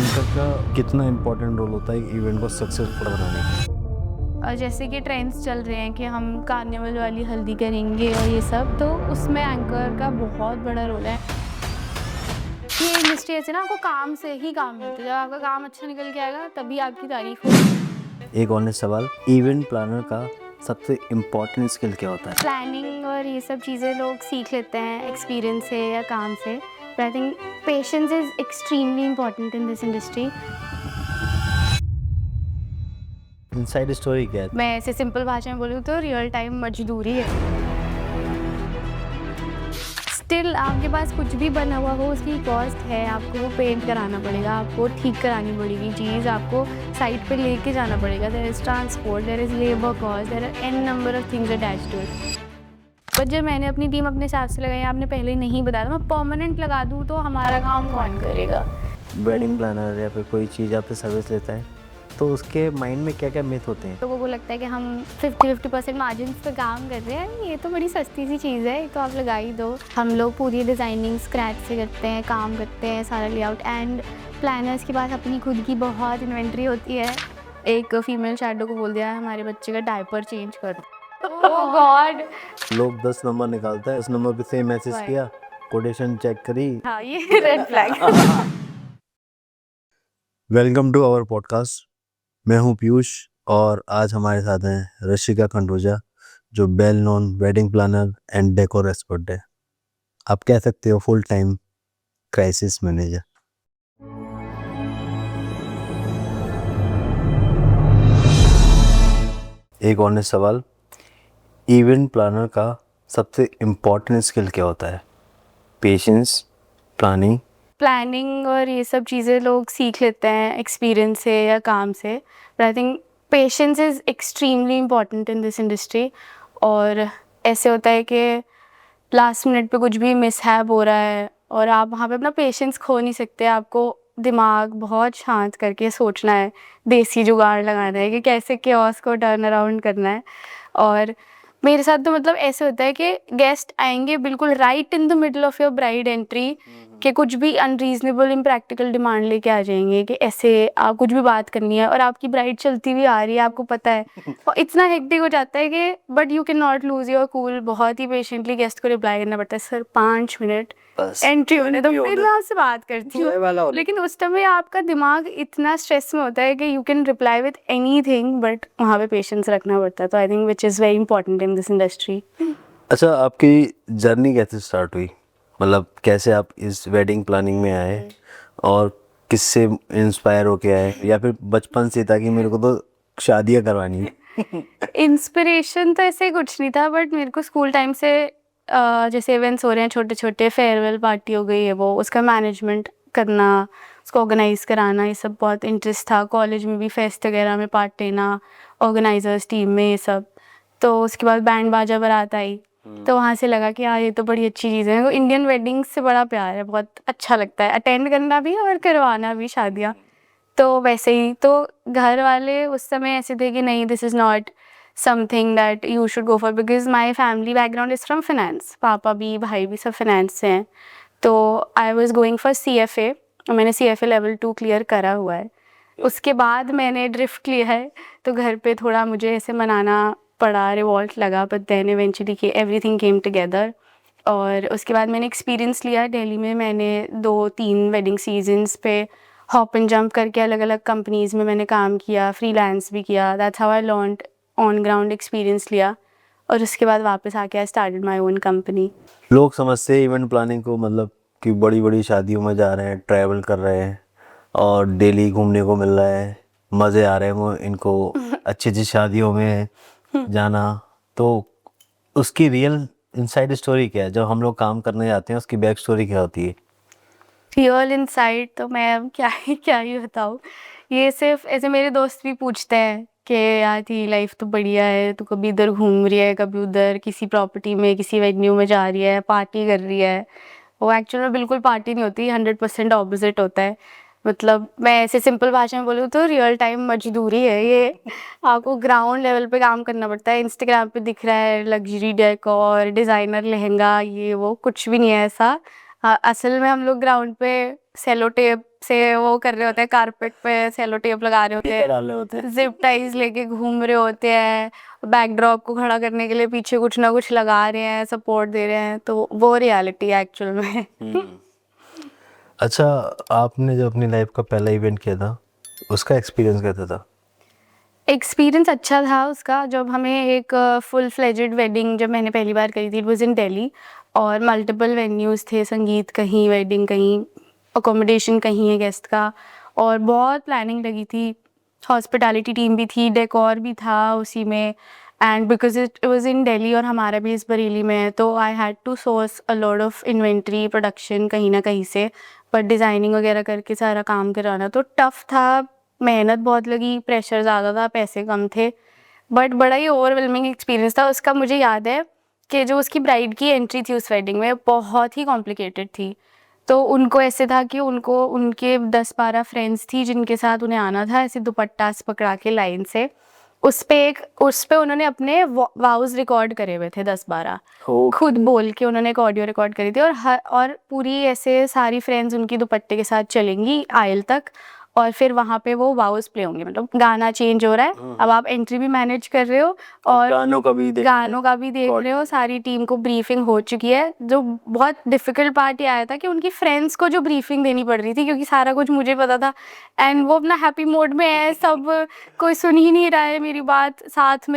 Anchor का कितना important role होता है एक इवेंट को सक्सेसफुल बनाने में। और जैसे कि ट्रेंड्स चल रहे हैं कि हम कार्निवल वाली हल्दी करेंगे और ये सब, तो उसमें एंकर का बहुत बड़ा रोल है। ये इंडस्ट्री ऐसे ना, आपको काम से ही काम मिलता है। जब आपका काम अच्छा निकल के आएगा तभी आपकी तारीफ होगी। एक ऑनेस्ट सवाल, इवेंट प्लानर का सबसे इम्पोर्टेंट स्किल क्या होता है? प्लानिंग और ये सब चीज़ें लोग सीख लेते हैं एक्सपीरियंस से या काम से, but I think patience is extremely important in this industry. Inside story क्या है? मैं ऐसे सिंपल भाषा में बोलूँ तो रियल टाइम मजदूरी है। स्टिल आपके पास कुछ भी बना हुआ हो, उसकी कॉस्ट है, आपको वो पेंट कराना पड़ेगा, आपको ठीक करानी पड़ेगी चीज़, आपको साइट पे लेके जाना पड़ेगा। There is transport, there is labour cost, there are an number of things attached to it. But जब मैंने अपनी टीम अपने हिसाब से लगाई, आपने पहले नहीं बताया, मैं परमानेंट लगा दूँ तो हमारा काम कौन करेगा? वेडिंग प्लानर या फिर कोई चीज़ आपसे सर्विस लेता है तो उसके माइंड में क्या क्या मिथ होते हैं? लोगों को लगता है कि हम 50% मार्जिन पे काम कर रहे हैं, ये तो बड़ी सस्ती सी चीज़ है, ये तो आप लगा ही दो। हम लोग पूरी डिज़ाइनिंग स्क्रैच से करते हैं, काम करते हैं, सारा लेआउट। एंड प्लानर्स के पास अपनी खुद की बहुत इन्वेंट्री होती है। एक फीमेल शैडो को बोल दिया हमारे बच्चे का डायपर चेंज कर दो। Oh god! लोग 10 नंबर निकालता है, उस नंबर पे सेम मैसेज किया, कोटेशन चेक करी। हाँ, ये red flag. Welcome to our podcast. मैं हूं पीयूष और आज हमारे साथ हैं ऋषिका खंडूजा, जो well known wedding planner and decor expert है। आप कह सकते हो फुल टाइम क्राइसिस मैनेजर। एक ऑनेस्ट सवाल, इवेंट प्लानर का सबसे इम्पोर्टेंट स्किल क्या होता है? पेशेंस, प्लानिंग और ये सब चीज़ें लोग सीख लेते हैं एक्सपीरियंस से या काम से, but I think patience is extremely important in this industry. और ऐसे होता है कि लास्ट मिनट पे कुछ भी मिसहैप हो रहा है और आप वहाँ पे अपना पेशेंस खो नहीं सकते। आपको दिमाग बहुत शांत करके सोचना है, देसी जुगाड़ लगाना है कि कैसे केओस को टर्न अराउंड करना है। और मेरे साथ तो मतलब ऐसे होता है कि गेस्ट आएंगे बिल्कुल right in the middle of your bride entry, कि कुछ भी अनरीजनेबल इम्प्रैक्टिकल डिमांड लेके आ जाएंगे कि ऐसे आप कुछ भी बात करनी है और आपकी ब्राइड चलती हुई आ रही है, आपको पता है। और इतना हेक्टिक हो जाता है कि but you can not lose your cool. बहुत ही पेशेंटली गेस्ट को रिप्लाई करना पड़ता है, सर 5 मिनट एंट्री होने तो फिर मैं आपसे बात करती हूँ। लेकिन उस समय आपका दिमाग इतना स्ट्रेस में होता है कि you can reply with anything, but वहाँ पे पेशेंस रखना पड़ता है। तो I think which is very important in this industry. अच्छा, आपकी जर्नी कैसे स्टार्ट हुई? मतलब कैसे आप इस वेडिंग प्लानिंग में आए और किससे इंस्पायर होके आए, या फिर बचपन से था कि मेरे को तो शादियाँ करवानी है? इंस्पिरेशन तो ऐसे कुछ नहीं था, बट मेरे को स्कूल टाइम से जैसे इवेंट्स हो रहे हैं छोटे छोटे, फेयरवेल पार्टी हो गई है, वो उसका मैनेजमेंट करना, उसको ऑर्गेनाइज कराना, ये सब बहुत इंटरेस्ट था। कॉलेज में भी फेस्ट वगैरह में पार्ट लेना, ऑर्गेनाइजर्स टीम में, ये सब। तो उसके बाद बैंड बाजा बारात आई, तो वहाँ से लगा कि यार ये तो बड़ी अच्छी चीज़ है। मेरे को इंडियन वेडिंग्स से बड़ा प्यार है, बहुत अच्छा लगता है अटेंड करना भी और करवाना भी शादियाँ। तो वैसे ही तो घर वाले उस समय ऐसे थे कि नहीं, this is not something that you should go for, because my family background is from finance. पापा भी, भाई भी सब फिनेंस से हैं। तो I was going for CFA और मैंने CFA लेवल 2 क्लियर करा हुआ है। उसके बाद मैंने ड्रिफ्ट लिया है, तो घर पे थोड़ा मुझे ऐसे मनाना पड़ा, रिवॉल्ट लगा, but then eventually everything came together. और उसके बाद मैंने एक्सपीरियंस लिया दिल्ली में। मैंने 2-3 वेडिंग सीजन्स पे हॉप एंड जंप करके अलग अलग कंपनीज़ में मैंने काम किया, फ्रीलांस भी किया। That's how I learned, on ground experience लिया। और उसके बाद वापस आके I started my own company. लोग समझते हैं इवेंट प्लानिंग को मतलब कि बड़ी बड़ी शादियों में जा रहे हैं, ट्रैवल कर रहे हैं और डेली घूमने को मिल रहा है, मज़े आ रहे हैं वो इनको अच्छी अच्छी शादियों में जाना। तो उसकी रियल इनसाइड स्टोरी क्या है? जब हम लोग काम करने जाते हैं उसकी बैक स्टोरी क्या होती है? रियल इनसाइट तो मैं अब क्या ही बताऊँ। ये सिर्फ ऐसे मेरे दोस्त भी पूछते हैं कि यार तेरी लाइफ तो बढ़िया है, तू कभी इधर घूम रही है, कभी उधर, किसी प्रॉपर्टी में, किसी वेन्यू में जा रही है, पार्टी कर रही है। वो एक्चुअल में बिल्कुल पार्टी नहीं होती, 100% ऑपोजिट होता है। मतलब मैं ऐसे सिंपल भाषा में बोलूँ तो रियल टाइम मजदूरी है ये। आपको ग्राउंड लेवल पे काम करना पड़ता है। इंस्टाग्राम पे दिख रहा है लग्जरी डेकोर, डिज़ाइनर लहंगा, ये वो कुछ भी नहीं है ऐसा। हाँ, असल में हम लोग ग्राउंड पे सेलो टेप से वो कर रहे होते हैं, कारपेट पे सेलो टेप लगा रहे होते टीके डाले हैं, होते हैं। जिप टाइज लेके घूम रहे होते हैं, बैकड्रॉप को खड़ा करने के लिए पीछे कुछ ना कुछ लगा रहे हैं, सपोर्ट दे रहे हैं, तो वो रियलिटी है एक्चुअल में। अच्छा, आपने जो अपनी लाइफ का पहला इवेंट किया था उसका एक्सपीरियंस कैसा था? एक्सपीरियंस अच्छा था उसका। जब हमें एक फुल फ्लेजेड वेडिंग जब मैंने पहली बार करी थी, इट वाज इन दिल्ली, और मल्टीपल वेन्यूज़ थे, संगीत कहीं, वेडिंग कहीं, अकोमोडेशन कहीं है गेस्ट का, और बहुत प्लानिंग लगी थी, हॉस्पिटैलिटी टीम भी थी, डेकोर भी था उसी में, and because it was in Delhi और हमारा बेस बरेली में है, तो I had to source a lot of inventory production कहीं ना कहीं से, पर डिज़ाइनिंग वगैरह करके सारा काम कराना तो टफ़ था, मेहनत बहुत लगी, प्रेशर ज़्यादा था, पैसे कम थे, बट बड़ा ही ओवरवेलमिंग एक्सपीरियंस था उसका। मुझे याद है कि जो उसकी ब्राइड की एंट्री थी उस वेडिंग में बहुत ही कॉम्प्लिकेटेड थी। तो उनको ऐसे था कि उनको उनके 10-12 फ्रेंड्स थी जिनके साथ उन्हें आना था, ऐसे दुपट्टा पकड़ा के लाइन से। उस पे उन्होंने अपने वाउज रिकॉर्ड करे हुए थे 10-12, खुद बोल के उन्होंने एक ऑडियो रिकॉर्ड करी थी, और पूरी ऐसे सारी फ्रेंड्स उनकी दुपट्टे के साथ चलेंगी आयल तक, और फिर वहाँ पे वो वाउस प्ले होंगे, मतलब गाना चेंज हो रहा है, अब आप एंट्री भी मैनेज कर रहे हो और गानों का भी देख रहे हो, सारी टीम को ब्रीफिंग हो चुकी है। जो बहुत डिफिकल्ट पार्ट ये आया था कि उनकी फ्रेंड्स को जो ब्रीफिंग देनी पड़ रही थी, क्योंकि सारा कुछ मुझे पता था, एंड वो अपना हैप्पी मोड में है, सब कोई सुन ही नहीं रहा है मेरी बात, साथ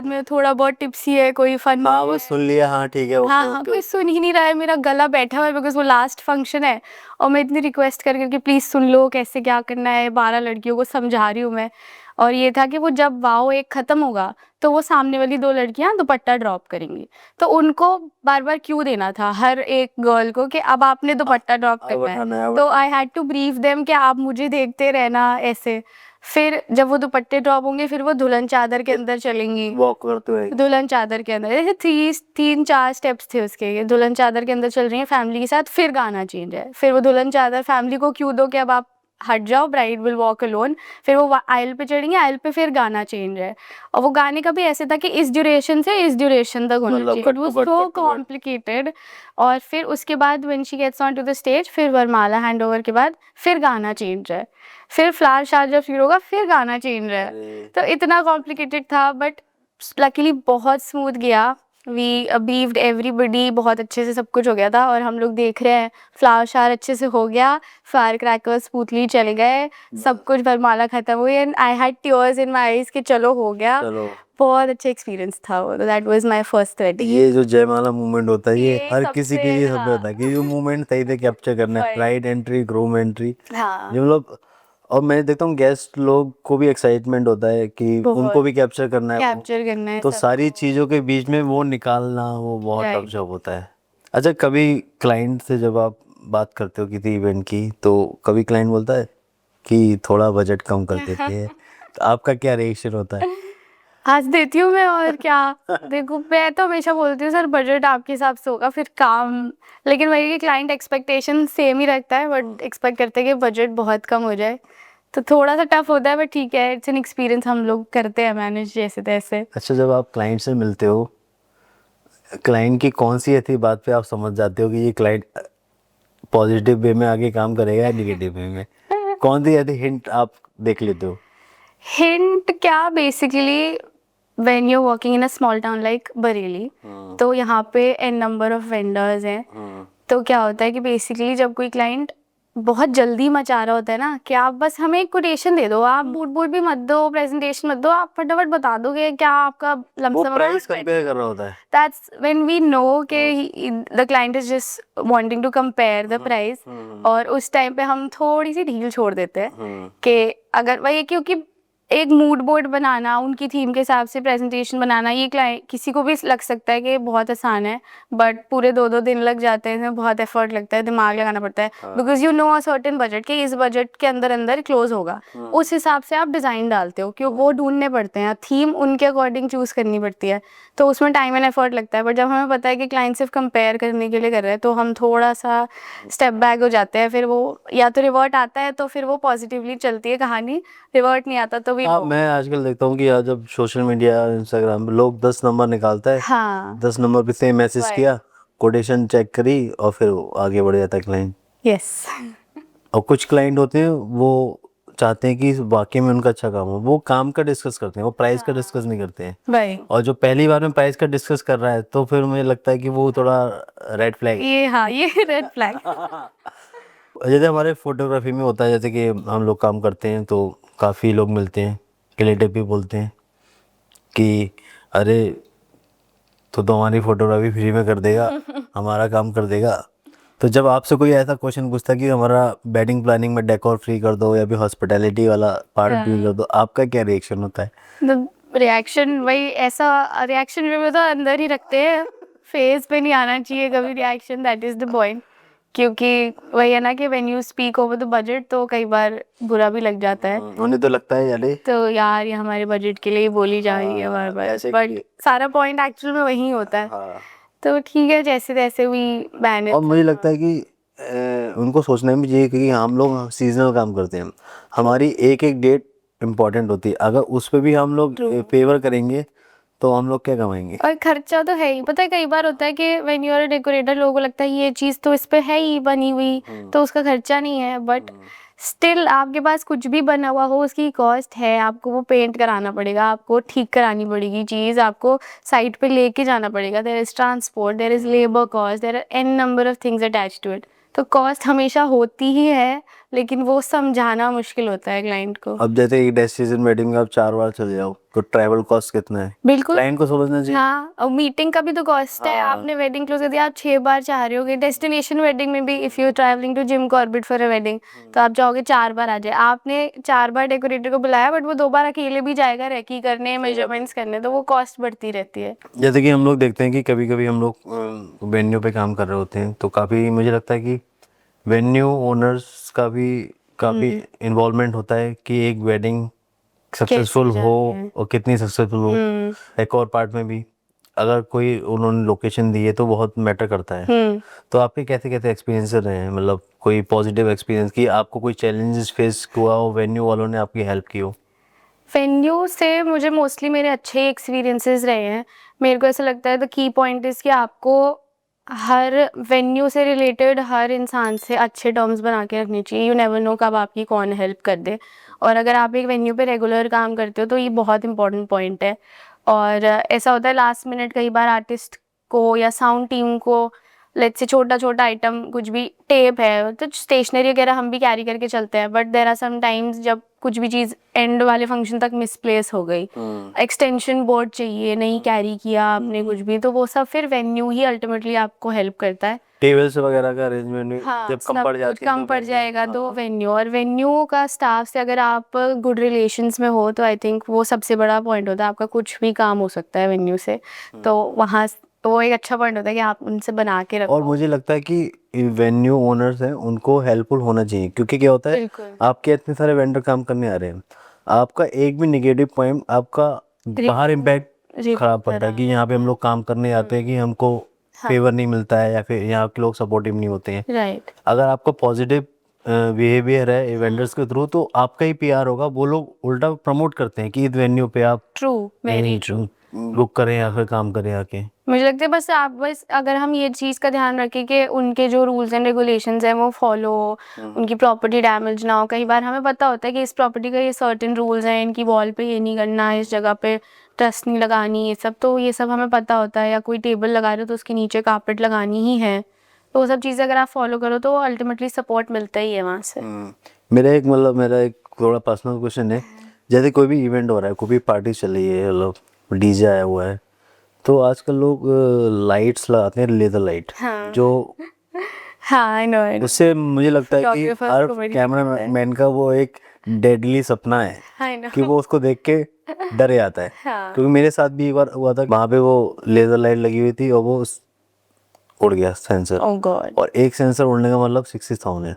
में थोड़ा बहुत टिप्सी है, कोई फन, हाँ वो सुन लिया, हाँ ठीक है, हाँ हाँ, कोई सुन ही नहीं रहा है, मेरा गला बैठा हुआ है बिकॉज वो लास्ट फंक्शन है, और मैं इतनी रिक्वेस्ट कर करके प्लीज़ सुन लो कैसे क्या करना है, 12 लड़कियों को समझा रही हूँ मैं। और ये था कि वो जब वाओ एक ख़त्म होगा तो वो सामने वाली 2 लड़कियाँ दुपट्टा ड्रॉप करेंगी, तो उनको बार बार क्यों देना था हर एक गर्ल को कि अब आपने दुपट्टा ड्रॉप करना है, तो I had to brief them कि आप मुझे देखते रहना ऐसे। फिर जब वो दुपट्टे ड्रॉप होंगे फिर वो दुल्हन चादर के अंदर चलेंगी, वॉक करते हुए। दुल्हन चादर के अंदर ऐसे 3-4 स्टेप्स थे उसके। ये दुल्हन चादर के अंदर चल रही है फैमिली के साथ, फिर गाना चेंज है, फिर वो दुल्हन चादर फैमिली को क्यों दो कि अब आप हट जाओ, ब्राइड विल वॉक अलोन, फिर वो आयल पे चढ़ेंगे, आयल पे फिर गाना चेंज है, और वो गाने का भी ऐसे था कि इस ड्यूरेशन से इस ड्यूरेशन तक होना मतलब चाहिए, cut it was to cut, so cut to cut. Complicated. और फिर उसके बाद when she gets on to the stage, फिर वरमाला हैंड ओवर के बाद फिर गाना चेंज है, फिर फ्लावर शार जब शुरू होगा फिर गाना चेंज है, तो इतना कॉम्प्लिकेटेड था, बट लकीली बहुत स्मूथ गया। वी बीव्ड एवरीबडी, बहुत अच्छे से सब कुछ हो गया था, और हम लोग देख रहे हैं फ्लावर शार अच्छे से हो गया, फायर क्रैकर्स स्मूथली चले गए, सब कुछ, वरमाला खत्म हुई, and I had tears in my eyes कि चलो हो गया। चलो, बहुत अच्छा एक्सपीरियंस था वो, that was my first wedding. ये जो जयमाला मूवमेंट होता है ये ये हर किसी सबसे, के लिए सब पे हाँ, होता है कि जो मूवमेंट सही से कैप्चर करना है, वही, ब्राइड एंट्री, ग्रूम एंट्री, हाँ, जो मतलब, और मैं देखता हूँ गेस्ट लोग को भी एक्साइटमेंट होता है कि उनको बहुत भी कैप्चर करना है, कैप्चर करना है तो सारी सबको, चीज़ों के बीच में वो निकालना वो बहुत टफ राइट। जॉब होता है। अच्छा, कभी क्लाइंट से जब आप बात करते हो किसी इवेंट की, तो कभी क्लाइंट बोलता है कि थोड़ा बजट कम कर देते हैं, तो आपका क्या रिएक्शन होता है? हँस देती हूँ मैं, और क्या। देखो मैं तो हमेशा बोलती हूँ सर बजट आपके हिसाब से होगा फिर काम, लेकिन वही कि क्लाइंट एक्सपेक्टेशन सेम ही रखता है, बट एक्सपेक्ट करते हैं कि बजट बहुत कम हो जाए, तो थोड़ा सा टफ होता है, बट ठीक है, इट्स एन एक्सपीरियंस, हम लोग करते हैं मैनेज जैसे तैसे। अच्छा, जब आप क्लाइंट से मिलते हो, क्लाइंट की कौन सी ऐसी बात पे आप समझ जाते हो कि ये क्लाइंट पॉजिटिव वे में आगे काम करेगा या नेगेटिव वे में? कौन सी ऐसी हिंट आप देख लेते हो? हिंट क्या, basically when you working in a small town like Bareilly, तो यहाँ पे एन नंबर ऑफ वेंडर्स हैं, तो क्या होता है कि बेसिकली जब कोई क्लाइंट बहुत जल्दी मचा रहा होता है ना, कि आप बस हमें एक कोटेशन दे दो, आप बूट बूट भी मत दो, प्रेजेंटेशन मत दो, आप फटाफट बता दोगे क्या आपका वो लमसम प्राइस कंपेयर कर रहा होता है। दैट्स व्हेन वी नो कि the client is just wanting to compare the price, और उस टाइम पे हम थोड़ी सी ढील छोड़ देते हैं कि अगर वही, क्योंकि एक मूड बोर्ड बनाना, उनकी थीम के हिसाब से प्रेजेंटेशन बनाना, ये क्लाइंट किसी को भी लग सकता है कि बहुत आसान है, बट पूरे 2-2 दिन लग जाते हैं, इसमें बहुत एफर्ट लगता है, दिमाग लगाना पड़ता है, because you know a certain budget कि इस बजट के अंदर अंदर क्लोज होगा, उस हिसाब से आप डिज़ाइन डालते हो, क्यों वो ढूंढने पड़ते हैं, थीम उनके अकॉर्डिंग चूज़ करनी पड़ती है, तो उसमें टाइम एंड एफर्ट लगता है, बट जब हमें पता है कि क्लाइंट सिर्फ कंपेयर करने के लिए कर रहे हैं, तो हम थोड़ा सा स्टेप बैक हो जाते हैं, फिर वो या तो रिवर्ट आता है तो फिर वो पॉजिटिवली चलती है कहानी, रिवर्ट नहीं आता तो भी हाँ, मैं आजकल देखता हूँ कि यार जब सोशल मीडिया इंस्टाग्राम पे लोग 10 नंबर निकालता है, हाँ 10 नंबर पे सेम मैसेज वही किया, कोटेशन चेक करी और फिर आगे बढ़ जाता है क्लाइंट। यस। और कुछ क्लाइंट होते हैं वो चाहते हैं कि वाकई में उनका अच्छा काम हो, वो काम का डिस्कस करते हैं, वो प्राइस का डिस्कस नहीं करते हैं। भाई और जो पहली बार में प्राइस का डिस्कस कर रहा है तो फिर मुझे लगता है कि वो थोड़ा रेड फ्लैग। ये, हाँ, ये रेड फ्लैग। जैसे हमारे फोटोग्राफी में होता है, जैसे कि हम लोग काम करते हैं तो काफ़ी लोग मिलते हैं, क्रिएटिव भी बोलते हैं कि अरे तो हमारी फोटोग्राफी फ्री में कर देगा, हमारा काम कर देगा। तो जब आपसे कोई ऐसा क्वेश्चन पूछता है कि हमारा वेडिंग प्लानिंग में डेकोर फ्री कर दो या फिर हॉस्पिटैलिटी वाला पार्ट फ्री कर दो, आपका क्या रिएक्शन होता है? रिएक्शन वही, ऐसा रिएक्शन भी तो अंदर ही रखते हैं, फेस पे नहीं आना चाहिए कभी reaction, that is the point. क्योंकि वही है ना कि when you speak over the budget तो कई बार बुरा भी लग जाता है। उन्हें तो लगता है अरे तो यार ये हमारे बजट के लिए ही बोली जा रही है बार बार, ऐसे बट कि सारा पॉइंट एक्चुअल में वही होता है। हाँ। तो ठीक है, जैसे तैसे वी मैनेज। और मुझे लगता है कि उनको सोचना भी चाहिए कि हम लोग सीजनल काम करते हैं, हमारी एक एक डेट इम्पोर्टेंट होती है, अगर उस पे भी हम लोग फेवर करेंगे तो हम लोग क्या कमाएंगे? और खर्चा तो है ही, पता है कई बार होता है कि when you are a decorator लोगों को लगता है ये चीज़ तो इस पे है ही बनी हुई, तो उसका खर्चा नहीं है, बट स्टिल आपके पास कुछ भी बना हुआ हो उसकी कॉस्ट है। आपको वो पेंट कराना पड़ेगा, आपको ठीक करानी पड़ेगी चीज़, आपको साइट पे लेके जाना पड़ेगा, there is transport, there is labour cost, there are an number of things attached to it. तो कॉस्ट हमेशा होती ही है, लेकिन वो समझाना मुश्किल होता है क्लाइंट को। अब जैसे एक डेस्टिनेशन वेडिंग में आप 4 बार चले जाओ तो ट्रैवल कॉस्ट कितना है, बिल्कुल। क्लाइंट को समझना चाहिए। हाँ, और मीटिंग का भी तो कॉस्ट है। आपने वेडिंग क्लोज कर दिया, आप 6 बार चाह रहे होगे, डेस्टिनेशन वेडिंग में भी if you travelling to Jim Corbett for a wedding तो आप चाहोगे 4 बार आ जाए। आपने 4 बार डेकोरेटर को बुलाया, बट वो 2 बार अकेले भी जाएगा रेकी करने, मेजरमेंट्स करने, तो वो कॉस्ट बढ़ती रहती है। जैसे कि हम लोग देखते हैं कि कभी कभी हम लोग वेन्यू पे काम कर रहे होते हैं तो काफ़ी मुझे लगता है कि वेन्यू ओनर्स का भी काफ़ी इन्वॉल्वमेंट होता है कि एक वेडिंग सक्सेसफुल कैसे हो जानी है। और कितनी सक्सेसफुल हो। एक और पार्ट में भी अगर कोई उन्होंने लोकेशन दी है तो बहुत मैटर करता है। तो आपके कैसे कैसे एक्सपीरियंस रहे हैं, मतलब कोई पॉजिटिव एक्सपीरियंस कि आपको कोई चैलेंजेस फेस हुआ हो, वेन्यू वालों ने आपकी हेल्प की हो? वेन्यू से मुझे मोस्टली मेरे अच्छे एक्सपीरियंसेस रहे हैं। मेरे को ऐसा लगता है द की पॉइंट इज़ कि आपको हर वेन्यू से रिलेटेड हर इंसान से अच्छे टर्म्स बना के रखने चाहिए। यू नेवर नो कब आपकी कौन हेल्प कर दे, और अगर आप एक वेन्यू पे रेगुलर काम करते हो तो ये बहुत इंपॉर्टेंट पॉइंट है। और ऐसा होता है लास्ट मिनट कई बार आर्टिस्ट को या साउंड टीम को, लेट्स से छोटा छोटा आइटम कुछ भी, टेप है तो स्टेशनरी वगैरह हम भी कैरी करके चलते हैं, but there are some times जब कुछ भी चीज़ एंड वाले फंक्शन तक मिसप्लेस हो गई, एक्सटेंशन बोर्ड चाहिए, नहीं कैरी किया आपने कुछ भी, तो वो सब फिर वेन्यू ही अल्टीमेटली आपको हेल्प करता है। टेबल्स वगैरह का अरेंजमेंट हाँ, जब कम सब पड़ कुछ जाती है कम तो पड़ जाएगा तो वेन्यू, और वेन्यू का स्टाफ से अगर आप गुड रिलेशंस में हो तो आई थिंक वो सबसे बड़ा पॉइंट होता है। आपका कुछ भी काम हो सकता है वेन्यू से, तो वहाँ वो एक अच्छा पॉइंट होता है कि आप उनसे बना के रखो। और मुझे लगता है कि वेन्यू ओनर्स हैं उनको हेल्पफुल होना चाहिए, क्योंकि क्या होता है बिल्कुल। आपके इतने सारे वेंडर काम करने आ रहे हैं, आपका एक भी निगेटिव पॉइंट आपका बाहर इम्पैक्ट खराब पड़ता है कि यहाँ पे हम लोग काम करने आते हैं कि हमको फेवर नहीं मिलता है या फिर यहाँ के लोग सपोर्टिव नहीं होते हैं। राइट। अगर आपका पॉजिटिव बिहेवियर है वेंडर्स के थ्रू तो आपका ही पीआर होगा, वो लोग उल्टा प्रमोट करते हैं कि इस वेन्यू पे आप ट्रू, वेरी ट्रू। बुक करें या फिर काम करें आके। मुझे लगता है बस अगर हम ये चीज़ का ध्यान रखें कि उनके जो रूल्स एंड रेगुलेशंस हैं वो फॉलो हो, उनकी प्रॉपर्टी डैमेज ना हो। कई बार हमें पता होता है कि इस प्रॉपर्टी का ये सर्टेन रूल्स हैं, इनकी वॉल पे ये नहीं करना, इस जगह पे डस्ट नहीं लगानी, ये सब तो ये सब हमें पता होता है। या कोई टेबल लगा रहे हो तो उसके नीचे कारपेट लगानी ही है, तो वो सब चीज़ें अगर आप फॉलो करो तो अल्टीमेटली सपोर्ट मिलता ही है वहाँ से। मेरा एक थोड़ा पर्सनल क्वेश्चन है, जैसे कोई भी इवेंट हो रहा है, कोई भी पार्टी चल रही है, मतलब डीजे आया हुआ है, तो आजकल लोग लाइट्स लगाते हैं, लेजर लाइट, हाँ। जो हाँ, आई नो, आई नो। उससे मुझे लगता है कि Photographers हर को बड़ी कैमरा दिक्कत है। मैन का वो एक डेडली सपना है आई नो। कि वो उसको देख के डर जाता है। हाँ। क्योंकि मेरे साथ भी एक बार हुआ था, वहाँ पे वो लेजर लाइट लगी हुई थी और वो उड़ गया सेंसर, ओह गॉड। और एक सेंसर उड़ने का मतलब 60,000,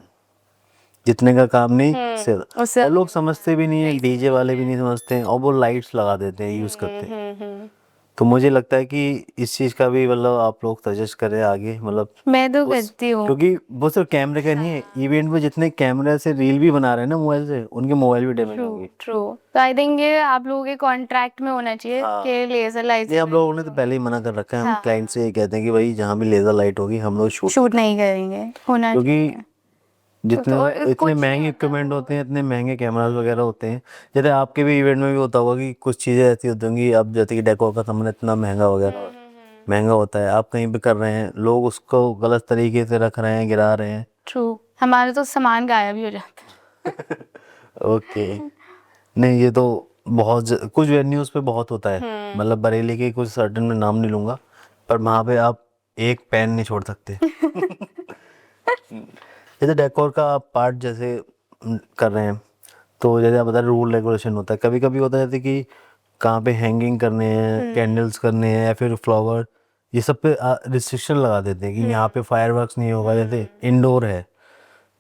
जितने का काम नहीं से। उससे और लोग समझते भी नहीं है, डीजे वाले भी नहीं समझते हैं और वो लाइट्स लगा देते हैं, यूज करते हैं। तो मुझे लगता है कि इस चीज़ का भी मतलब आप लोग सजेस्ट करें आगे, मतलब मैं तो उस करती हूँ। क्योंकि वो सिर्फ कैमरे का नहीं है, इवेंट में जितने कैमरे से रील भी बना रहे हैं ना मोबाइल से, उनके मोबाइल भी डैमेज ट्रू होंगे। ट्रू। तो आई थिंक ये आप लोगों के कॉन्ट्रैक्ट में होना चाहिए हाँ। कि लेजर लाइट ये हम लोगों ने तो पहले ही मना कर रखा है, हम हाँ। क्लाइंट से ये कहते हैं कि भाई जहाँ भी लेजर लाइट होगी हम लोग शूट शूट नहीं करेंगे, होना क्योंकि चाहिए। जितने तो इतने कुछ नहीं महंगे होता। इक्विपमेंट होते हैं, इतने महंगे कैमरास वगैरह होते हैं, जैसे आपके भी इवेंट में भी होता होगा कि कुछ चीज़ें ऐसी होती होंगी, अब जैसे कि डेकोर का सामान इतना महंगा वगैरह महंगा होता है, आप कहीं पे कर रहे हैं, लोग उसको गलत तरीके से रख रहे हैं, गिरा रहे हैं। ट्रू, हमारा तो सामान गायब ही हो जाता है। ओके। नहीं ये तो कुछ वेन्यूज पे बहुत होता है, मतलब बरेली के कुछ सर्टन में नाम नहीं लूंगा, पर वहाँ पे आप एक पेन नहीं छोड़ सकते। जैसे डेकोर का आप पार्ट जैसे कर रहे हैं, तो जैसे आप बता रहे रूल रेगुलेशन होता है, कभी कभी होता है जैसे कि कहाँ पे हैंगिंग करने हैं, कैंडल्स करने हैं या फिर फ्लावर, ये सब पे रिस्ट्रिक्शन लगा देते हैं कि यहाँ पे फायरवर्क्स नहीं होगा। जैसे इंडोर है,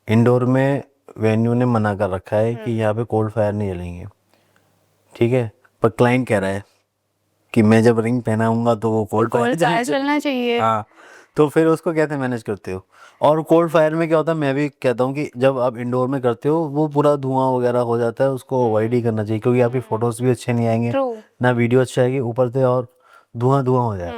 इंडोर में वेन्यू ने मना कर रखा है कि यहाँ पे कोल्ड फायर नहीं जलेंगे, ठीक है, पर क्लाइंट कह रहा है कि मैं जब रिंग पहनाऊंगा तो वो कोल्ड फायर कोल्ड फायर चलना चाहिए। हाँ, तो फिर उसको कैसे मैनेज करते हो? और कोल्ड फायर में क्या होता है, मैं भी कहता हूँ कि जब आप इंडोर में करते हो वो पूरा धुआं वगैरह हो जाता है, उसको अवॉइड ही करना चाहिए, क्योंकि आपकी फोटोज भी अच्छे नहीं आएंगे, ट्रू। ना वीडियो अच्छा आएगी, ऊपर से और धुआं धुआं हो जाए।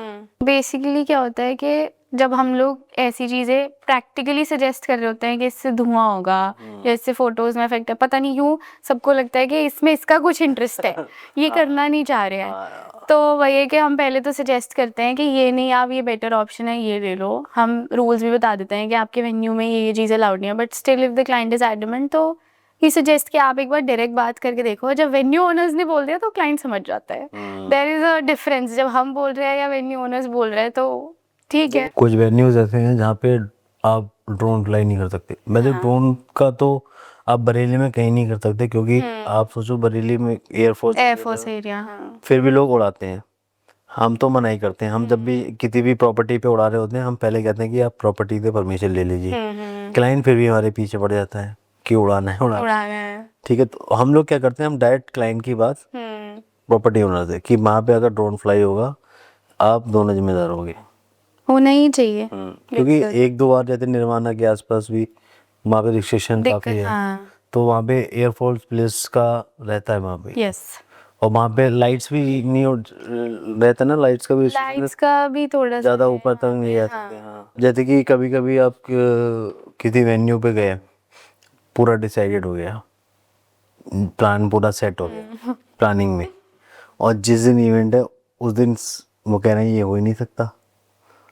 बेसिकली क्या होता है कि जब हम लोग ऐसी चीजें प्रैक्टिकली सजेस्ट कर रहे होते हैं कि इससे धुआं होगा या इससे फोटोज में इफेक्ट है, पता नहीं क्यों सबको लगता है कि इसमें इसका कुछ इंटरेस्ट है, ये करना नहीं चाह रहे हैं। तो वही है कि हम पहले तो सजेस्ट करते हैं कि ये नहीं, आप ये बेटर ऑप्शन है, ये ले लो। हम रूल्स भी बता देते हैं कि आपके वेन्यू में ये चीज़ें अलाउड नहीं है, but still if the client is adamant तो ही सजेस्ट कि आप एक बार डायरेक्ट बात करके देखो। जब वेन्यू ओनर्स ने बोल दिया तो क्लाइंट समझ जाता है देयर इज अ डिफरेंस, जब हम बोल रहे हैं या वेन्यू ओनर्स बोल रहे हैं तो ठीक है। कुछ वेन्यूज ऐसे हैं जहाँ पे आप ड्रोन फ्लाई नहीं कर सकते, वैसे ड्रोन का तो आप बरेली में कहीं नहीं कर सकते, क्योंकि आप सोचो बरेली में एयरफोर्स एरिया। हाँ। फिर भी लोग उड़ाते हैं, हम तो मना ही करते हैं। हम जब भी किसी भी प्रॉपर्टी पे उड़ा रहे होते हैं, हम पहले कहते हैं कि आप प्रॉपर्टी से परमिशन ले लीजिए। क्लाइंट फिर भी हमारे पीछे पड़ जाता है कि उड़ाना है उड़ाना उड़ा रहे हैं। ठीक है, तो हम लोग क्या करते हैं, हम डायरेक्ट क्लाइंट की बात प्रॉपर्टी ओनर से कि वहाँ पे अगर ड्रोन फ्लाई होगा आप दोनों जिम्मेदार होंगे। होना ही चाहिए क्योंकि एक दो बार जैसे निर्माणा के आसपास भी वहाँ पे रिस्ट्रिक्शन काफ़ी दिक्कत। है, हाँ। तो वहाँ पे एयरफोर्स पुलिस का रहता है वहाँ पे, यस, और वहाँ पे लाइट्स भी नहीं रहता ना, लाइट्स का भी restriction लाइट्स का भी थोड़ा सा ज़्यादा ऊपर तक नहीं जा सकते। हाँ, जैसे कि कभी कभी आप किसी वेन्यू पे गए, पूरा डिसाइडेड हो गया, प्लान पूरा सेट हो गया प्लानिंग में, और जिस दिन इवेंट है उस दिन वो कह रहे हैं ये हो ही नहीं सकता।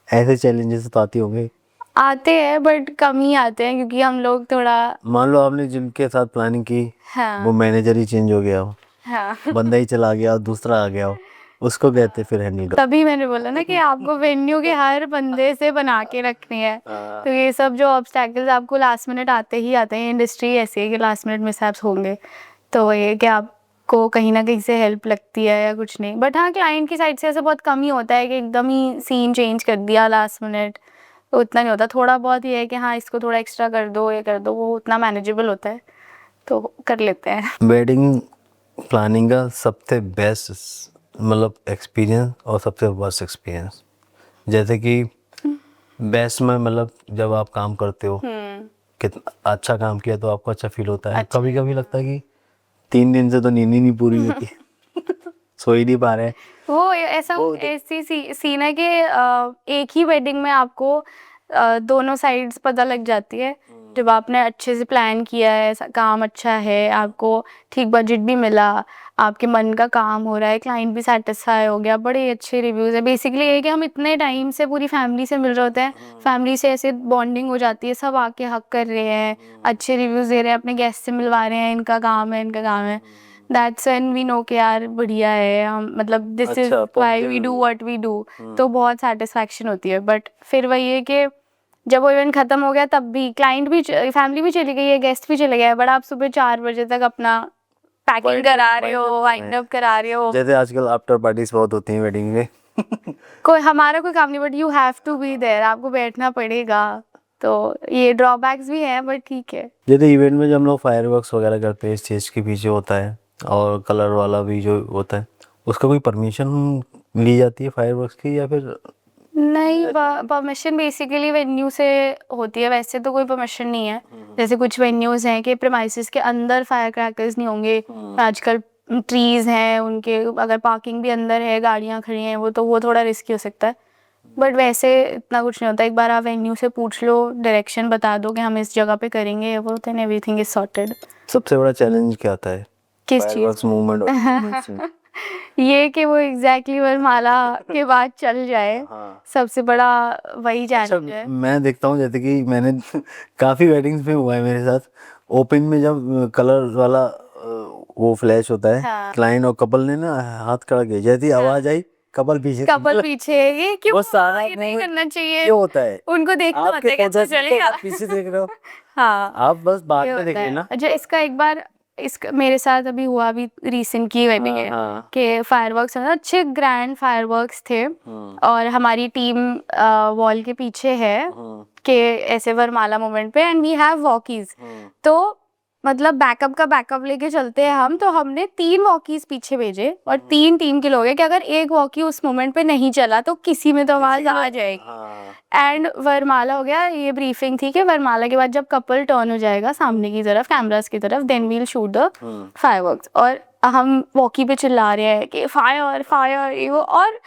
ऐसे चैलेंजेस तो आते होंगे। आते हैं बट कम ही आते हैं, क्योंकि हम लोग थोड़ा मान लो आपने जिनके साथ प्लानिंग की हाँ वो मैनेजर ही चेंज हो गया हो, हाँ बंदा ही चला गया, दूसरा आ गया हो, उसको कहते फिर हैंडल कर। तभी मैंने बोला ना कि आपको वेन्यू के हर बंदे से बना के रखनी है। तो ये सब जो ऑब्स्टैकल्स आपको लास्ट मिनट आते ही आते हैं, इंडस्ट्री ऐसी है कि लास्ट मिनट मिसहैप्स होंगे, तो ये कि आपको कहीं ना कहीं से हेल्प लगती है या कुछ नहीं। बट हाँ, क्लाइंट की साइड से ऐसा बहुत कम ही होता है कि एकदम ही सीन चेंज कर दिया लास्ट मिनट, तो उतना नहीं होता। थोड़ा बहुत ये है कि हाँ इसको थोड़ा एक्स्ट्रा कर दो, ये कर दो, वो उतना मैनेजेबल होता है तो कर लेते हैं। वेडिंग प्लानिंग का सबसे बेस्ट मतलब एक्सपीरियंस और सबसे वर्स्ट एक्सपीरियंस, जैसे कि बेस्ट में मतलब जब आप काम करते हो कितना अच्छा काम किया तो आपको अच्छा फील होता है। कभी कभी लगता है कि 3 दिन से तो नींद ही नहीं पूरी होती सो ही नहीं पा रहे। वो ऐसा ऐसी सीन है कि एक ही वेडिंग में आपको दोनों साइड्स पता लग जाती है। जब आपने अच्छे से प्लान किया है, काम अच्छा है, आपको ठीक बजट भी मिला, आपके मन का काम हो रहा है, क्लाइंट भी सेटिस्फाई हो गया, बड़े अच्छे रिव्यूज़ है। बेसिकली ये है कि हम इतने टाइम से पूरी फैमिली से मिल रहे होते हैं, फैमिली से ऐसे बॉन्डिंग हो जाती है, सब आके हक कर रहे हैं, अच्छे रिव्यूज़ दे रहे हैं, अपने गेस्ट से मिलवा रहे हैं, इनका काम है, इनका काम है। दैट्स व्हेन वी नो कि यार बढ़िया है, हम मतलब this is why we do what we do, तो बहुत सेटिस्फैक्शन होती है। बट फिर वही है कि जब वो इवेंट खत्म हो गया तब भी क्लाइंट भी, फैमिली भी चली गई है, गेस्ट भी चले गए, बट आप सुबह 4 बजे तक अपना पैकिंग करा रहे हो, वाइंड अप करा रहे हो। जैसे आजकल आफ्टर पार्टीज बहुत होती हैं वेडिंग में कोई हमारा कोई काम नहीं, but you have to be there, आपको बैठना पड़ेगा। तो ये ड्रॉबैक्स भी हैं, बट ठीक है। जैसे इवेंट में जब हम लोग फायरवर्क्स वगैरह करते हैं, स्टेज के पीछे होता है और कलर वाला भी जो होता है, उसका कोई परमिशन ली जाती है फायरवर्क्स की, या फिर नहीं, परमिशन बेसिकली वेन्यू से होती है, वैसे तो कोई परमिशन नहीं है। जैसे कुछ वेन्यूज हैं कि प्रेमाइसेस के अंदर फायर क्रैकर्स नहीं होंगे, आजकल ट्रीज हैं उनके, अगर पार्किंग भी अंदर है, गाड़ियां खड़ी हैं, वो थोड़ा रिस्की हो सकता है। बट वैसे इतना कुछ नहीं होता, एक बार आप वेन्यू से पूछ लो, डायरेक्शन बता दो कि हम इस जगह पे करेंगे, वो देन एवरीथिंग इज सॉर्टेड। सबसे बड़ा चैलेंज क्या आता है किस चीज़ फायरवर्क्स मूवमेंट में? ये कि वो एग्जैक्टली वरमाला के बाद चल जाए, हाँ। सबसे बड़ा वही अच्छा, चैलेंज है। मैं देखता हूँ जैसे कि मैंने काफी वेडिंग्स में हुआ है मेरे साथ, ओपन में जब कलर वाला वो फ्लैश होता है, हाँ क्लाइंट और कपल ने ना हाथ खड़ा किया, जैसे ही हाँ, आवाज आई कपल पीछे, कपल पीछे, ये क्यों, वो सारा ये नहीं मूवमेंट करना चाहिए, क्यों होता है? उनको देखना आपके होता है कैसे पहुंचा चलेगा। आप पीछे देख रहे हो, हाँ, आप बस बाद ये में देख होता है। लेना। अच्छा, इसका एक बार इसका मेरे साथ अभी हुआ, अभी रिसेंट की वेडिंग हाँ है हाँ। कि फायरवर्क्स है ना, अच्छे ग्रैंड फायरवर्क्स थे, और हमारी टीम वॉल के पीछे है कि ऐसे वरमाला मोमेंट पे, एंड वी हैव वॉकीज, तो मतलब बैकअप का बैकअप लेके चलते हैं हम, तो हमने 3 वॉकीज पीछे भेजे, और 3 टीम के लोग हैं कि अगर एक वॉकी उस मोमेंट पे नहीं चला तो किसी में तो आवाज आ जाएगी। हाँ। एंड वरमाला हो गया, ये ब्रीफिंग थी कि वरमाला के बाद जब कपल टर्न हो जाएगा सामने की तरफ, कैमरास की तरफ, then will shoot the fireworks, और हम वॉकी पे चिल्ला रहे हैं कि फायर फायर ये वो, और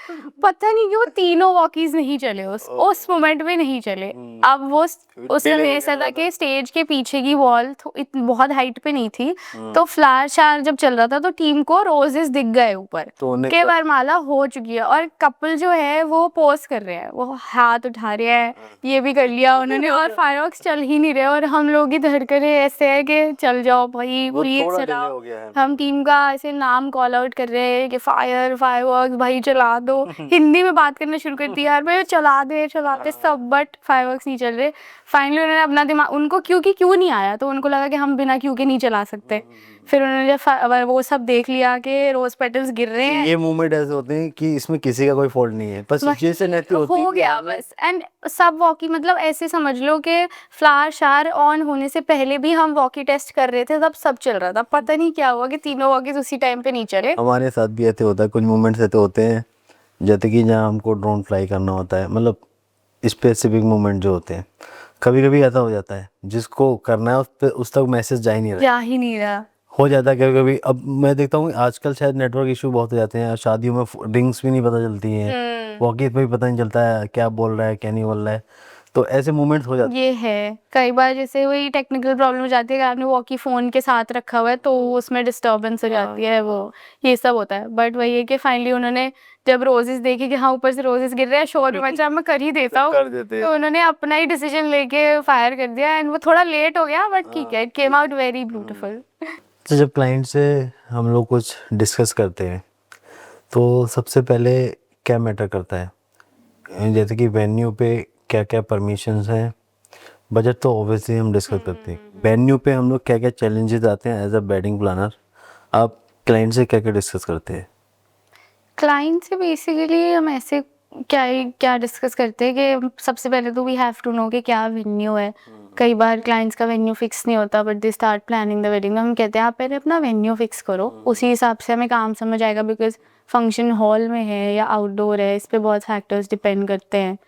पता नहीं क्यों तीनों वॉकीज नहीं चले, उस मोमेंट में नहीं चले। अब वो उस समय ऐसा था कि स्टेज के पीछे की वॉल बहुत हाइट पे नहीं थी, तो फ्लैश शार जब चल रहा था तो टीम को रोजेस दिख गए ऊपर तो उन्हें के वरमाला हो चुकी है, और कपल जो है वो पोज कर रहे हैं, वो हाथ उठा रहे हैं, ये भी कर लिया उन्होंने, और फायरवर्क्स चल ही नहीं रहे, और हम लोग ही धड़कने ऐसे है कि चल जाओ भाई वो प्लीज थोड़ा डिले चलाओ। हो गया है। हम टीम का ऐसे नाम कॉल आउट कर रहे हैं कि फायरवर्क्स भाई चला दो, हिंदी में बात करना शुरू कर दिया, यार भाई चला दे सब, बट फायरवर्क्स नहीं चल रहे। फाइनली उन्होंने अपना दिमाग, उनको क्यों नहीं आया, तो उनको लगा कि हम बिना क्यू के नहीं चला सकते, फिर उन्होंने जब वो सब देख लिया कि रोज पेटल्स गिर रहे हैं, ये मूवमेंट ऐसे होते हैं कि इसमें किसी का कोई फॉल्ट नहीं है, बस सिचुएशन ऐसी होती है हो कि गया बस। एंड सब वॉकी, मतलब ऐसे समझ लो कि फ्लावर शार ऑन होने से पहले भी हम वॉकी टेस्ट कर रहे थे, तब सब चल रहा था, पता नहीं क्या हुआ कि तीनों वॉकीज उसी टाइम पे नहीं चले। हमारे साथ भी ऐसे होता है, कुछ मूवमेंट्स ऐसे होते हैं जैसे कि जहाँ हमको ड्रोन फ्लाई करना होता है, मतलब स्पेसिफिक मूवमेंट जो होते हैं, कभी कभी ऐसा हो जाता है जिसको करना है उस तक मैसेज जा ही नहीं रहा, जा ही नहीं रहा। हो जाता है कभी कभी। अब मैं देखता हूँ आजकल शायद नेटवर्क इशू बहुत हो जाते हैं, शादियों में रिंग्स भी नहीं पता चलती हैं, वॉकिस में भी पता नहीं चलता है क्या बोल रहा है क्या नहीं बोल रहा है, तो ऐसे मोमेंट्स हो जाते ये है कई बार, जैसे वही टेक्निकल प्रॉब्लम हो जाती है कि आपने वॉकी फ़ोन के साथ रखा हुआ है तो उसमें डिस्टर्बेंस हो जाती है, वो ये सब होता है। बट वही है कि फाइनली उन्होंने जब रोजेस देखे कि हाँ ऊपर से रोजेस गिर रहे हैं, शोर भी मचा, मैं कर ही देता हूँ, कर देते हैं। तो उन्होंने अपना ही डिसीजन लेके फायर कर दिया, एंड वो थोड़ा लेट हो गया, बट ठीक है, it came out very beautiful. तो जब क्लाइंट से हम लोग कुछ डिस्कस करते हैं तो सबसे पहले क्या मैटर करता है, जैसे कि वेन्यू पे क्या क्या परमिशंस हैं, बजट तो ऑब्वियसली हम डिस्कस करते हैं, वेन्यू पे हम लोग क्या क्या चैलेंजेस आते हैं एज अ वेडिंग प्लानर, आप क्लाइंट से क्या क्या डिस्कस करते हैं? क्लाइंट से बेसिकली हम ऐसे क्या डिस्कस करते हैं कि सबसे पहले तो वी हैव टू नो कि क्या वेन्यू है। कई बार क्लाइंट्स का वेन्यू फिक्स नहीं होता, but they start planning the wedding, हम कहते हैं आप पहले अपना वेन्यू फिक्स करो, उसी हिसाब से हमें काम समझ आएगा, बिकॉज फंक्शन हॉल में है या आउटडोर है, इस पे बहुत फैक्टर्स डिपेंड करते हैं,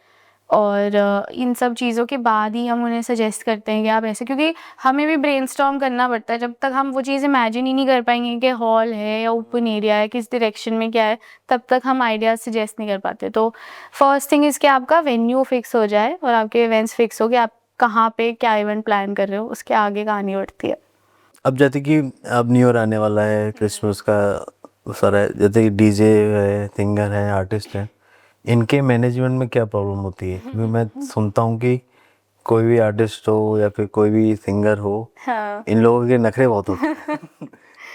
और इन सब चीज़ों के बाद ही हम उन्हें सजेस्ट करते हैं कि आप ऐसे, क्योंकि हमें भी ब्रेनस्टॉर्म करना पड़ता है, जब तक हम वो चीज़ इमेजिन ही नहीं कर पाएंगे कि हॉल है या ओपन एरिया है, किस डायरेक्शन में क्या है, तब तक हम आइडियाज सजेस्ट नहीं कर पाते। तो फर्स्ट थिंग इज़ कि आपका वेन्यू फिक्स हो जाए और आपके इवेंट्स फिक्स हो कि आप कहाँ पे क्या इवेंट प्लान कर रहे हो, उसके आगे कहानी बढ़ती है। अब जैसे कि अब न्यू ईयर आने वाला है, क्रिसमस का सारा है, जैसे कि डीजे है, सिंगर है, आर्टिस्ट है, इनके मैनेजमेंट में क्या प्रॉब्लम होती है? क्योंकि मैं सुनता हूँ कि कोई भी आर्टिस्ट हो या फिर कोई भी सिंगर हो, हाँ इन लोगों के नखरे बहुत होते हैं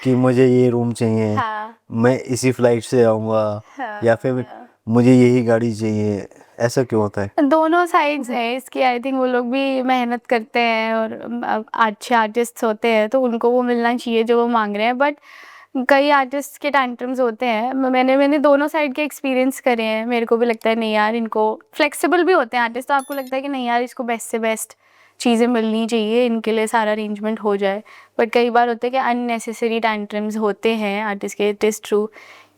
कि मुझे ये रूम चाहिए, हाँ मैं इसी फ्लाइट से आऊँगा, हाँ या फिर मुझे यही गाड़ी चाहिए, ऐसा क्यों होता है? दोनों साइड्स हैं इसकी। आई थिंक वो लोग भी मेहनत करते हैं और अच्छे आर्टिस्ट होते हैं, तो उनको वो मिलना चाहिए जो वो मांग रहे हैं, बट कई आर्टिस्ट के टैंट्रम्स होते हैं। मैंने दोनों साइड के एक्सपीरियंस करे हैं, मेरे को भी लगता है नहीं यार, इनको फ्लेक्सिबल भी होते हैं आर्टिस्ट, तो आपको लगता है कि नहीं यार इसको बेस्ट से बेस्ट चीज़ें मिलनी चाहिए, इनके लिए सारा अरेंजमेंट हो जाए, बट कई बार होता है कि अननेसेसरी टैंट्रम्स होते हैं आर्टिस्ट के। इट इज़ ट्रू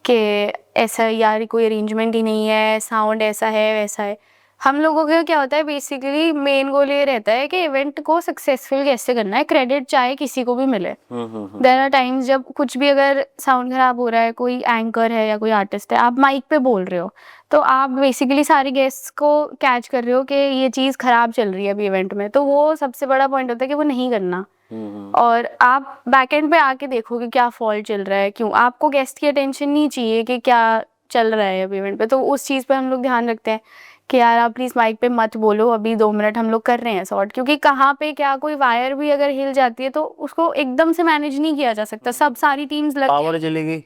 कि ऐसा यार कोई अरेंजमेंट ही नहीं है, साउंड ऐसा है वैसा है। हम लोगों का क्या होता है बेसिकली मेन गोल ये रहता है कि इवेंट को सक्सेसफुल कैसे करना है, क्रेडिट चाहे किसी को भी मिले। देयर आर टाइम्स जब कुछ भी अगर साउंड खराब हो रहा है, कोई एंकर है या कोई आर्टिस्ट है, आप माइक पे बोल रहे हो तो आप बेसिकली सारे गेस्ट्स को कैच कर रहे हो कि ये चीज़ खराब चल रही है अभी इवेंट में, तो वो सबसे बड़ा पॉइंट होता है कि वो नहीं करना। और आप बैक एंड पे आके देखोगे क्या फॉल्ट चल रहा है, क्यों। आपको गेस्ट की अटेंशन नहीं चाहिए कि क्या चल रहा है अभी इवेंट पे, तो उस चीज़ पे हम लोग ध्यान रखते हैं कि यार आप प्लीज़ माइक पे मत बोलो, अभी 2 मिनट हम लोग कर रहे हैं सॉर्ट, क्योंकि कहाँ पे क्या कोई वायर भी अगर हिल जाती है तो उसको एकदम से मैनेज नहीं किया जा सकता। सब सारी टीम्स लग पावर चलेगी,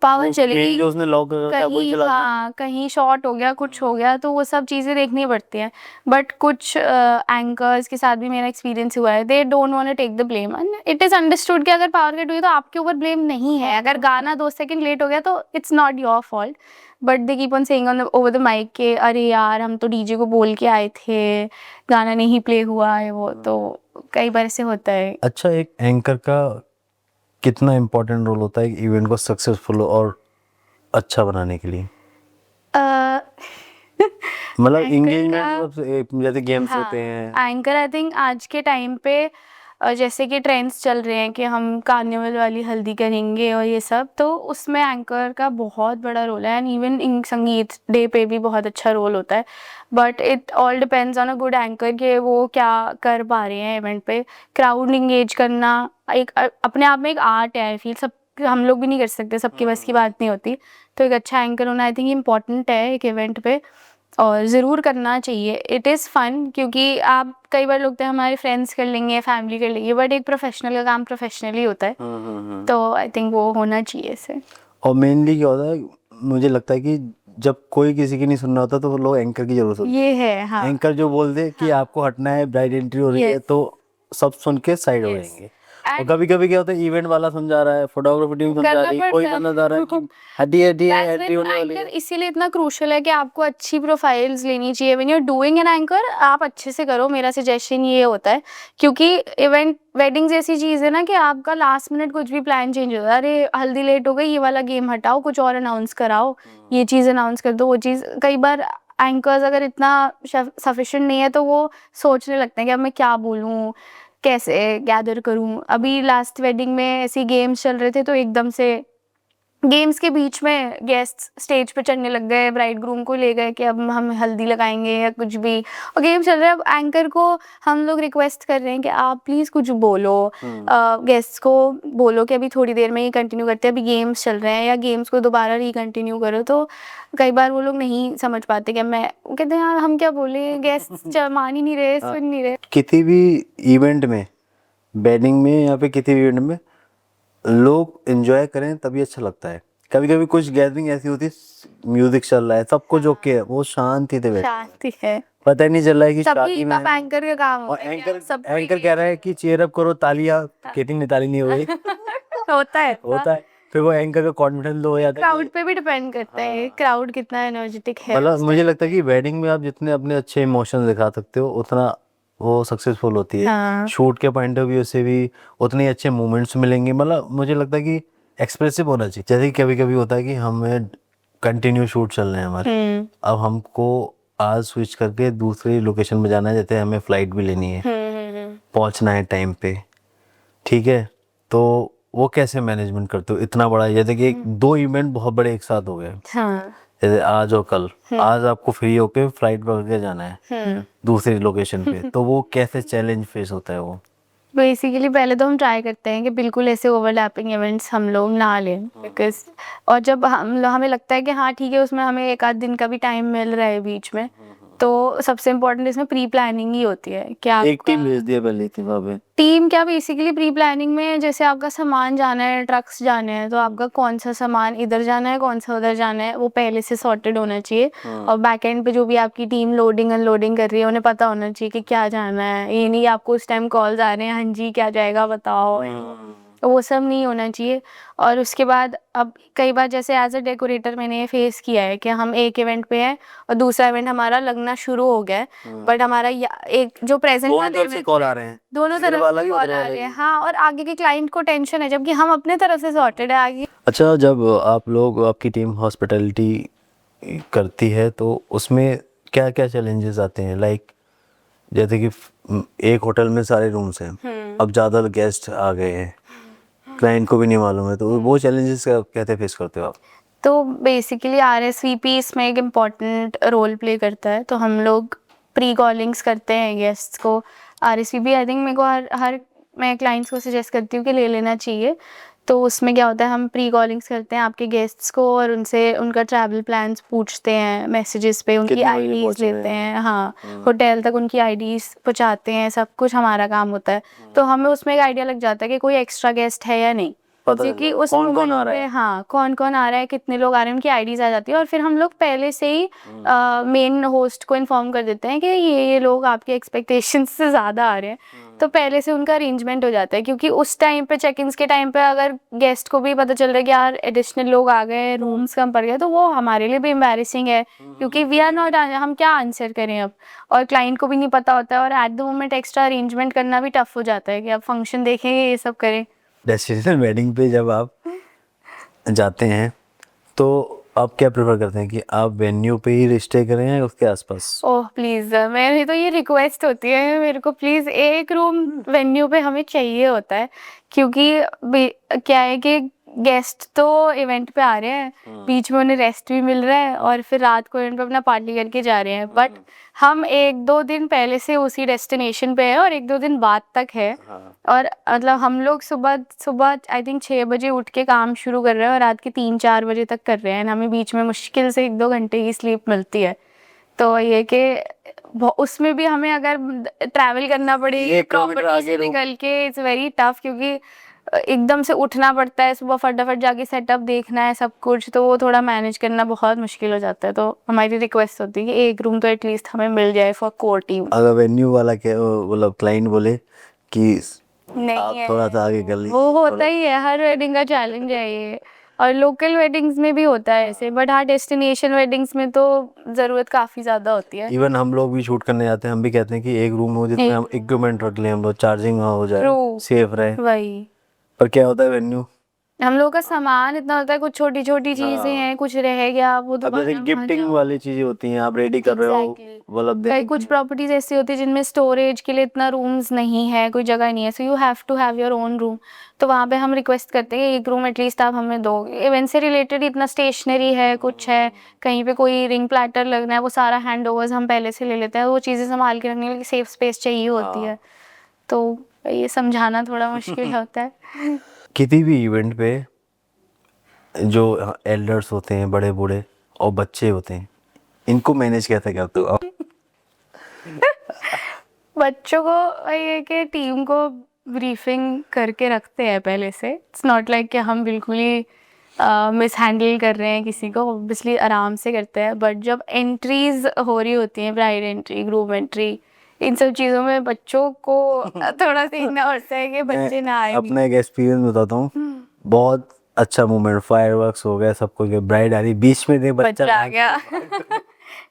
पावर वो चलेगी, पेन जो उसने लॉक करा वही कहीं चलाता है। हाँ कहीं शॉर्ट हो गया, कुछ हो गया, तो वो सब चीज़ें देखनी पड़ती हैं। बट कुछ एंकर्स के साथ भी मेरा एक्सपीरियंस हुआ है, they don't want to take the blame and it is understood कि अगर पावर कट हुई तो आपके ऊपर ब्लेम नहीं है। अगर गाना 2 सेकंड लेट हो गया तो it's not your fault, but they keep on saying on over the mic के अरे यार हम तो डीजे को बोल के आए थे, गाना नहीं प्ले हुआ है, वो तो कई बार ऐसे होता है। अच्छा, एक एंकर का कितना इम्पोर्टेंट रोल होता है इवेंट को सक्सेसफुल और अच्छा बनाने के लिए? अ, मतलब एंकर एंगेजमेंट का जैसे गेम्स हाँ, होते हैं। एंकर आई थिंक आज के टाइम पे जैसे कि ट्रेंड्स चल रहे हैं कि हम कार्निवल वाली हल्दी करेंगे और ये सब, तो उसमें एंकर का बहुत बड़ा रोल है एंड इवन संगीत डे पे भी बहुत अच्छा रोल होता है। But it all depends on a good anchor कि वो क्या कर पा रहे हैं इवेंट पे। क्राउड इंगेज करना एक अपने आप में एक आर्ट है, आई फील। सब हम लोग भी नहीं कर सकते, सबके बस की बात नहीं होती, तो एक अच्छा एंकर होना आई थिंक इम्पॉर्टेंट है एक इवेंट पे, और ज़रूर करना चाहिए। इट इज़ फन, क्योंकि आप कई बार लोग तो हमारे फ्रेंड्स कर लेंगे, फैमिली कर लेंगे, बट एक प्रोफेशनल का काम प्रोफेशनली होता है, तो आई थिंक वो होना चाहिए इसे। और मेनली क्या होता है, मुझे लगता है कि जब कोई किसी की नहीं सुनना होता तो वो लोग एंकर की जरूरत होती ये है है। हाँ। एंकर जो बोल दे कि हाँ। आपको हटना है, ब्राइड एंट्री हो रही है, यस तो सब सुन के साइड हो यस जाएंगे। और एंड कभी कभी क्या होता है, इवेंट वाला समझा रहा है, फोटोग्राफर टीम समझा करना रही है, कोई पड़ता बंदा जा रहा है कि है। हड्डी हड्डी है, दैट्स एंट्री व्हेन होने वाली एंकर है। इसीलिए इतना क्रूशियल है कि आपको अच्छी प्रोफाइल्स लेनी चाहिए। When you are doing an anchor, आप अच्छे से करो, मेरा सजेशन ये होता है, क्योंकि इवेंट वेडिंग्स ऐसी चीज़ है ना कि आपका लास्ट मिनट कुछ भी प्लान चेंज होता है। अरे हल्दी लेट हो गई, ये वाला गेम हटाओ, कुछ और अनाउंस कराओ, ये चीज़ अनाउंस कर दो, वो चीज़। कई बार एंकर्स अगर इतना सफिशिएंट नहीं है तो वो सोचने लगते हैं कि अब मैं क्या बोलूँ, कैसे गैदर करूँ। अभी लास्ट वेडिंग में ऐसे गेम्स चल रहे थे, तो एकदम से गेम्स के बीच में गेस्ट्स स्टेज पे चढ़ने लग गए, ब्राइड ग्रूम को ले गए कि अब हम हल्दी लगाएंगे या कुछ भी, और गेम चल रहा है। अब एंकर को हम लोग रिक्वेस्ट कर रहे हैं कि आप प्लीज़ कुछ बोलो, गेस्ट्स को बोलो कि अभी थोड़ी देर में ही कंटिन्यू करते हैं, अभी गेम्स चल रहे हैं, या गेम्स को दोबारा रिकंटिन्यू करो। तो कई बार वो लोग नहीं समझ पाते कि मैं, वो कहते हैं यार हम क्या बोले, गेस्ट्स मान ही नहीं रहे, सुन नहीं रहे। किसी भी इवेंट में, वेडिंग में या फिर किसी भी इवेंट में लोग एंजॉय करें तभी अच्छा लगता है। कभी कभी कुछ गैदरिंग ऐसी होती है, म्यूजिक चल रहा है, सब कुछ ओके है, वो शांति से बैठे हैं। शांति है, पता ही नहीं चल रहा है कि शादी तभी में अब है। एंकर का काम और होता है कि एंकर आप सबको एंकर कह रहा है कि चीयर अप करो, तालियां, कितनी ताली नहीं हो गई। होता है होता है, फिर वो एंकर का कॉन्फिडेंस लो हो जाता है क्राउड पे भी डिपेंड करता है, क्राउड कितना एनर्जेटिक है मतलब उस मुझे टाइम लगता है पे। कि वेडिंग में आप जितने अपने अच्छे इमोशंस दिखा सकते हो उतना वो सक्सेसफुल होती है। हाँ शूट के पॉइंट ऑफ व्यू से भी उतने ही अच्छे मोमेंट्स मिलेंगे। मतलब मुझे लगता है कि एक्सप्रेसिव होना चाहिए। जैसे कि कभी कभी होता है कि हमें कंटिन्यू शूट चल रहे हैं हमारे, अब हमको आज स्विच करके दूसरी लोकेशन में जाना है, जैसे हमें फ्लाइट भी लेनी है, पहुंचना है टाइम पे, ठीक है, तो वो कैसे मैनेजमेंट करते हो इतना बड़ा? जैसे कि 2 इवेंट बहुत बड़े एक साथ हो गए, हाँ जैसे आज और कल, आज आपको फ्री होके फ्लाइट पकड़ के जाना है दूसरी लोकेशन पे, तो वो कैसे चैलेंज फेस होता है वो? बेसिकली पहले तो हम ट्राई करते हैं कि बिल्कुल ऐसे ओवरलैपिंग इवेंट्स हम लोग ना लें, बिकॉज और जब हमें लगता है कि हाँ ठीक है, उसमें हमें 1 आध दिन का भी टाइम मिल रहा है बीच में, तो सबसे इम्पोर्टेंट इसमें प्री प्लानिंग ही होती है कि एक टीम भेज दिया पहले थी वहाँ पे। टीम क्या, बेसिकली प्री प्लानिंग में जैसे आपका सामान जाना है, ट्रक्स जाने हैं, तो आपका कौन सा सामान इधर जाना है, कौन सा उधर जाना है, वो पहले से सॉर्टेड होना चाहिए। और बैक एंड पे जो भी आपकी टीम लोडिंग अनलोडिंग कर रही है, उन्हें पता होना चाहिए कि क्या जाना है। ये नहीं आपको उस टाइम कॉल्स आ रहे हैं, हाँ जी क्या जाएगा बताओ, तो वो सब नहीं होना चाहिए। और उसके बाद अब कई बार जैसे एज अ डेकोरेटर मैंने ये फेस किया है कि हम एक इवेंट पे हैं और दूसरा इवेंट हमारा लगना शुरू हो गया है, बट हमारा एक जो प्रेजेंट दोनों तरफ से कॉल आ रहे हैं, दोनों इधर तरफ वाला से भी, कॉल उधर आ वाला रहे हैं। भी। हाँ, और आगे के क्लाइंट को टेंशन है जबकि हम अपने तरफ से सॉर्टेड है आगे। अच्छा, जब आप लोग, आपकी टीम हॉस्पिटैलिटी करती है तो उसमें क्या क्या चैलेंजेस आते हैं? लाइक जैसे कि एक होटल में सारे रूम्स हैं, अब ज़्यादा गेस्ट आ गए हैं, क्लाइंट को भी नहीं मालूम है, तो वो चैलेंजेस कैसे फेस करते हो आप? तो बेसिकली आरएसवीपी इसमें एक इम्पॉर्टेंट रोल प्ले करता है। तो हम लोग प्री कॉलिंग्स करते हैं गेस्ट्स को। आरएसवीपी आई थिंक मेरे को हर मैं क्लाइंट्स को सजेस्ट करती हूँ कि ले लेना चाहिए। तो उसमें क्या होता है, हम प्री कॉलिंग्स करते हैं आपके गेस्ट्स को और उनसे उनका ट्रैवल प्लान्स पूछते हैं, मैसेजेस पे उनकी कितने बजे आईडीज पहुंचना लेते है? हैं। हाँ, होटल तक उनकी आईडीज पहुँचाते हैं, सब कुछ हमारा काम होता है। तो हमें उसमें एक आइडिया लग जाता है कि कोई एक्स्ट्रा गेस्ट है या नहीं, पता चल क्योंकि जाता है उस कौन कौन आ मोमेंट रहा पे है। हाँ कौन कौन आ रहा है, कितने लोग आ रहे हैं, उनकी आईडीज आ जाती है। और फिर हम लोग पहले से ही मेन होस्ट को इन्फॉर्म कर देते हैं कि ये लोग आपके एक्सपेक्टेशंस से ज़्यादा आ रहे हैं। तो पहले से उनका अरेंजमेंट हो जाता है, क्योंकि उस टाइम पे चेक इन्स के टाइम पे अगर गेस्ट को भी पता चल रहा है कि यार एडिशनल लोग आ गए, रूम्स कम पड़ गए, तो वो हमारे लिए भी एम्बैरेसिंग है, क्योंकि वी आर नॉट, हम क्या आंसर करें अब, और क्लाइंट को भी नहीं पता होता है, और at the moment extra arrangement करना भी टफ हो जाता है कि अब फंक्शन देखेंगे, ये सब करें। डेस्टिनेशन वेडिंग पे जब आप जाते हैं तो आप क्या प्रेफर करते हैं कि आप वेन्यू पे ही स्टे करें या उसके आसपास? ओह प्लीज़, मेरी तो ये रिक्वेस्ट होती है, मेरे को प्लीज़ एक रूम वेन्यू पे हमें चाहिए होता है, क्योंकि क्या है कि गेस्ट तो इवेंट पे आ रहे हैं, बीच में उन्हें रेस्ट भी मिल रहा है और फिर रात को इवेंट पे अपना पार्टी करके जा रहे हैं। बट हम 1-2 दिन पहले से उसी डेस्टिनेशन पे है और 1-2 दिन बाद तक है। और मतलब हम लोग सुबह सुबह आई थिंक 6 बजे उठ के काम शुरू कर रहे हैं और रात के 3-4 बजे तक कर रहे हैं। हमें बीच में मुश्किल से 1-2 घंटे की स्लीप मिलती है। तो ये कि उसमें भी हमें अगर ट्रैवल करना पड़े 1 किलोमीटर प्रॉपर्टी आगे से निकल के, इट्स वेरी टफ, क्योंकि एकदम से उठना पड़ता है, सुबह फटाफट जाके सेटअप देखना है सब कुछ, तो वो थोड़ा मैनेज करना बहुत मुश्किल हो जाता है। तो हमारी रिक्वेस्ट होती है कि एक रूम तो एटलीस्ट हमें मिल जाए फॉर कोर टीम। अगर वेन्यू वाला क्या, मतलब क्लाइंट बोले कि नहीं आप है, थोड़ा सा आगे कर लीजिए, वो होता ही है, हर वेडिंग का चैलेंज है ये, और लोकल वेडिंग्स में भी होता है ऐसे, बट हाँ डेस्टिनेशन वेडिंग्स में तो ज़रूरत काफ़ी ज़्यादा होती है। इवन हम लोग भी शूट करने जाते हैं, हम भी कहते हैं कि एक रूम हो जिसमें हम इक्विपमेंट रख लें, हम लोग चार्जिंग हो जाए, ट्रू, सेफ रहे। वही। पर क्या होता है वेन्यू, हम लोग का सामान इतना होता है, कुछ छोटी छोटी चीजें हैं, कुछ रह गया वो अब जैसे दोबारा वहाँ गिफ्टिंग जाओ। वाली चीजें होती हैं, आप रेडी कर रहे हो, एग्जैक्टली, मतलब कई कुछ प्रॉपर्टीज ऐसी होती है जिनमें स्टोरेज के लिए इतना रूम्स नहीं है, कोई जगह नहीं है, so you have to have your own room. तो वहाँ पे हम रिक्वेस्ट करते हैं एक रूम एटलीस्ट आप हमें दो। इवेंट से रिलेटेड इतना स्टेशनरी है, कुछ है, कहीं पे कोई रिंग प्लेटर लगना है, वो सारा हैंड ओवर्स हम पहले से ले लेते हैं। वो चीज़ें संभाल के रखने के लिए सेफ स्पेस चाहिए होती है, तो ये समझाना थोड़ा मुश्किल होता है। किसी भी इवेंट पे जो एल्डर्स होते हैं, बड़े बूढ़े और बच्चे होते हैं, इनको मैनेज कैसे करते हो आप? बच्चों को ये कि टीम को ब्रीफिंग करके रखते हैं पहले से। इट्स नॉट लाइक कि हम बिल्कुल ही मिस हैंडल कर रहे हैं किसी को, ऑब्वियसली आराम से करते हैं। बट जब एंट्रीज हो रही होती हैं, ब्राइड एंट्री, ग्रूम एंट्री, इन सब चीज़ों में बच्चों को थोड़ा देखना पड़ता है कि बच्चे ना आए अपना एक एक्सपीरियंस बताता हूँ, बहुत अच्छा मोमेंट, फायरवर्क्स हो गया, सब कुछ, ब्राइड आ रही, बीच में बच्चा बच्चा आ गया।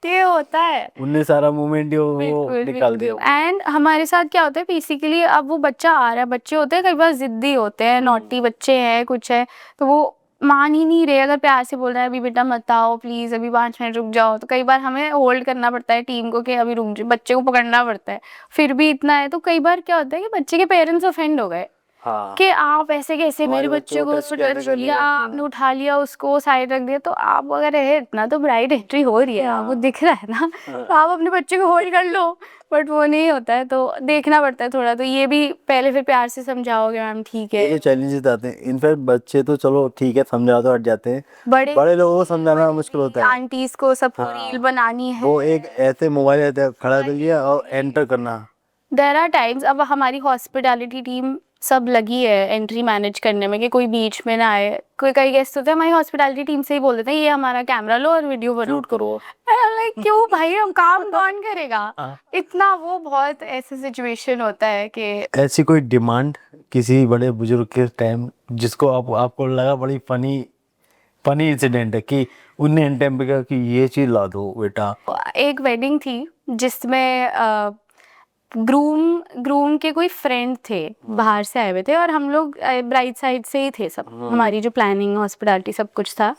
ये होता है, उनने सारा मोमेंट वो बिल्कुल निकाल बिल्कुल। दिया। एंड हमारे साथ क्या होता है बेसिकली, अब वो बच्चा आ रहा है, बच्चे होते हैं कई बार जिद्दी होते हैं, नॉटी बच्चे हैं, कुछ है, तो वो मान ही नहीं रहे। अगर प्यार से बोल रहा है अभी बेटा मत आओ प्लीज, अभी 5 मिनट रुक जाओ, तो कई बार हमें होल्ड करना पड़ता है टीम को कि अभी रुक जाओ, बच्चे को पकड़ना पड़ता है। फिर भी इतना है, तो कई बार क्या होता है कि बच्चे के पेरेंट्स ऑफेंड हो गए हाँ, कि आप ऐसे कैसे मेरे हमारे बच्चे को टच कैसे टच कर लिया, लिया। आपने उठा लिया उसको, साइड रख दिया। तो आप अगर है इतना, तो ब्राइड एंट्री हो रही है, आपको दिख रहा है ना, तो आप अपने बच्चे को होल्ड कर लो। बट वो नहीं होता है, तो देखना पड़ता है थोड़ा। तो ये भी पहले फिर प्यार से समझाओगे मैम ठीक ये है। जो चैलेंजेस आते हैं, इनफैक्ट बच्चे तो चलो ठीक है, समझा तो हट जाते हैं, बड़े बड़े लोगों को समझाना मुश्किल होता है। आंटीज को सबको हाँ, रील बनानी है। वो एक ऐसे मोबाइल ऐसे खड़ा कर लिया और एंटर करना। देयर आर टाइम्स, अब हमारी हॉस्पिटैलिटी टीम सब लगी है एंट्री मैनेज करने में कि कोई बीच में ना आए। कोई कई गेस्ट होते हैं हमारी हॉस्पिटैलिटी टीम से ही बोल देते हैं ये हमारा कैमरा लो और वीडियो बनाओ करो। लाइक क्यों भाई, हम काम कौन करेगा इतना। वो बहुत ऐसे सिचुएशन होता है कि ऐसी कोई डिमांड किसी बड़े बुजुर्ग के टाइम जिसको आपको लगा बड़ी फनी इंसिडेंट है कि उनने इन टाइम पे कहा कि ये चीज ला दो बेटा? एक वेडिंग थी जिसमें ग्रूम के कोई फ्रेंड थे, बाहर से आए हुए थे, और हम लोग ब्राइड साइड से ही थे सब। हमारी जो प्लानिंग हॉस्पिटैलिटी सब कुछ था।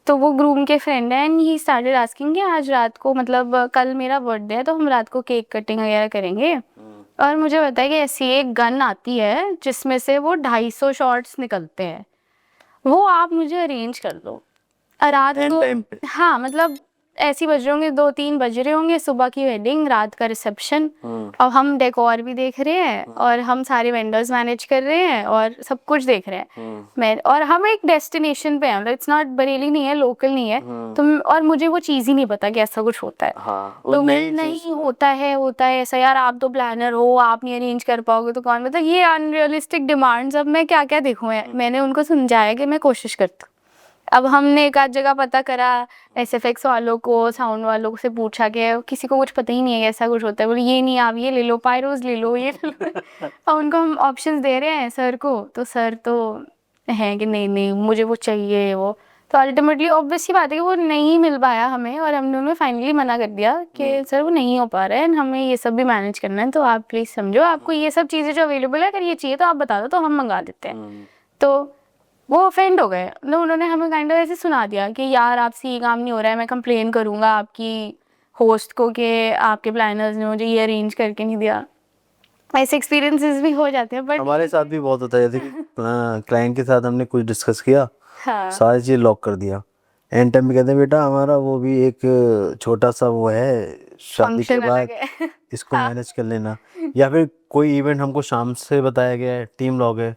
तो वो ग्रूम के फ्रेंड है एंड ही स्टार्टेड आस्किंग कि आज रात को, मतलब कल मेरा बर्थडे है तो हम रात को केक कटिंग वगैरह करेंगे। और मुझे बताया कि ऐसी एक गन आती है जिसमें से वो 250 शॉट्स निकलते हैं, वो आप मुझे अरेंज कर दो। रात को, हाँ मतलब ऐसी बज रहे होंगे 2-3 बज रहे होंगे, सुबह की वेडिंग, रात का रिसेप्शन, और हम डेकोर भी देख रहे हैं और हम सारे वेंडर्स मैनेज कर रहे हैं और सब कुछ देख रहे हैं। मैं और हम एक डेस्टिनेशन पे हैं, मतलब इट्स नॉट बरेली नहीं है, लोकल नहीं है। तो और मुझे वो चीज़ ही नहीं पता कि ऐसा कुछ होता है। तो नहीं होता है ऐसा। यार आप तो प्लानर हो, आप नहीं अरेंज कर पाओगे तो कौन, मतलब ये अनरियलिस्टिक डिमांड्स। अब मैं क्या क्या देखूँ, मैंने उनको समझाया कि मैं कोशिश करती हूँ। अब हमने एक आध जगह पता करा, SFX वालों को, साउंड वालों से पूछा कि किसी को कुछ पता ही नहीं है ऐसा कुछ होता है। बोले ये नहीं, आप ये ले लो, पायरोज ले लो, ये ले लो। और उनको हम ऑप्शंस दे रहे हैं सर को, तो सर तो हैं कि नहीं नहीं मुझे वो चाहिए वो। तो अल्टीमेटली ऑब्वियस ही बात है कि वो नहीं मिल पाया हमें, और हम दोनों ने फाइनली मना कर दिया कि सर वो नहीं हो पा रहा है, हमें ये सब भी मैनेज करना है, तो आप प्लीज़ समझो, आपको ये सब चीज़ें जो अवेलेबल है अगर ये चाहिए तो आप बता दो तो हम मंगा देते हैं। तो वो ऑफेंड हो गए, मतलब उन्होंने हमें काइंड ऑफ ऐसे सुना दिया कि यार आपसे ये काम नहीं हो रहा है, मैं कंप्लेन करूँगा आपकी होस्ट को कि आपके प्लानर्स ने मुझे ये अरेंज करके नहीं दिया। ऐसे एक्सपीरियंसेस भी हो जाते हैं। बट हमारे साथ भी बहुत होता है, जैसे कि क्लाइंट के साथ हमने कुछ डिस्कस किया, हाँ सारी चीज़ लॉक कर दिया, एंड टाइम पे कहते हैं बेटा हमारा वो भी एक छोटा सा वो है शादी के फंक्शन बाद, अलग है। इसको मैनेज कर लेना। या फिर कोई इवेंट हमको शाम से बताया गया है, टीम लॉग है,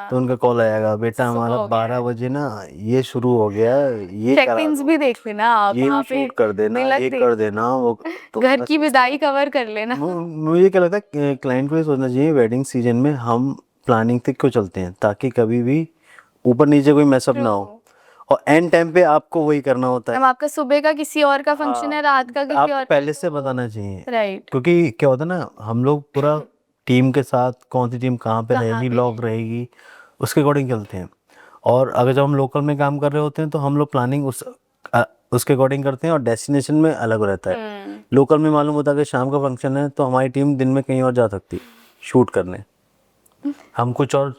तो उनका कॉल आएगा बेटा हमारा 12 बजे ना ये शुरू हो गया, ये चेक करा पिन्स दो, भी देख लेना आप, ये वहाँ पे शूट कर देना, मिलक ये देख, कर देना वो। तो घर की विदाई कवर कर लेना। मुझे क्या लगता है क्लाइंट को ये सोचना चाहिए वेडिंग सीजन में हम प्लानिंग तक क्यों चलते हैं, ताकि कभी भी ऊपर नीचे कोई मैसअप ना हो, और एंड टाइम पे आपको वही करना होता है। अब आपका सुबह का किसी और का फंक्शन है, रात का किसी आपको और, पहले से बताना चाहिए, राइट। क्योंकि क्या होता है ना, हम लोग पूरा टीम के साथ कौन सी टीम कहाँ पे रहेगी, लॉग रहेगी, उसके अकॉर्डिंग चलते हैं। और अगर जब हम लोकल में काम कर रहे होते हैं तो हम लोग प्लानिंग उसके अकॉर्डिंग करते हैं, और डेस्टिनेशन में अलग रहता है। लोकल में मालूम होता है कि शाम का फंक्शन है तो हमारी टीम दिन में कहीं और जा सकती है शूट करने, हम कुछ और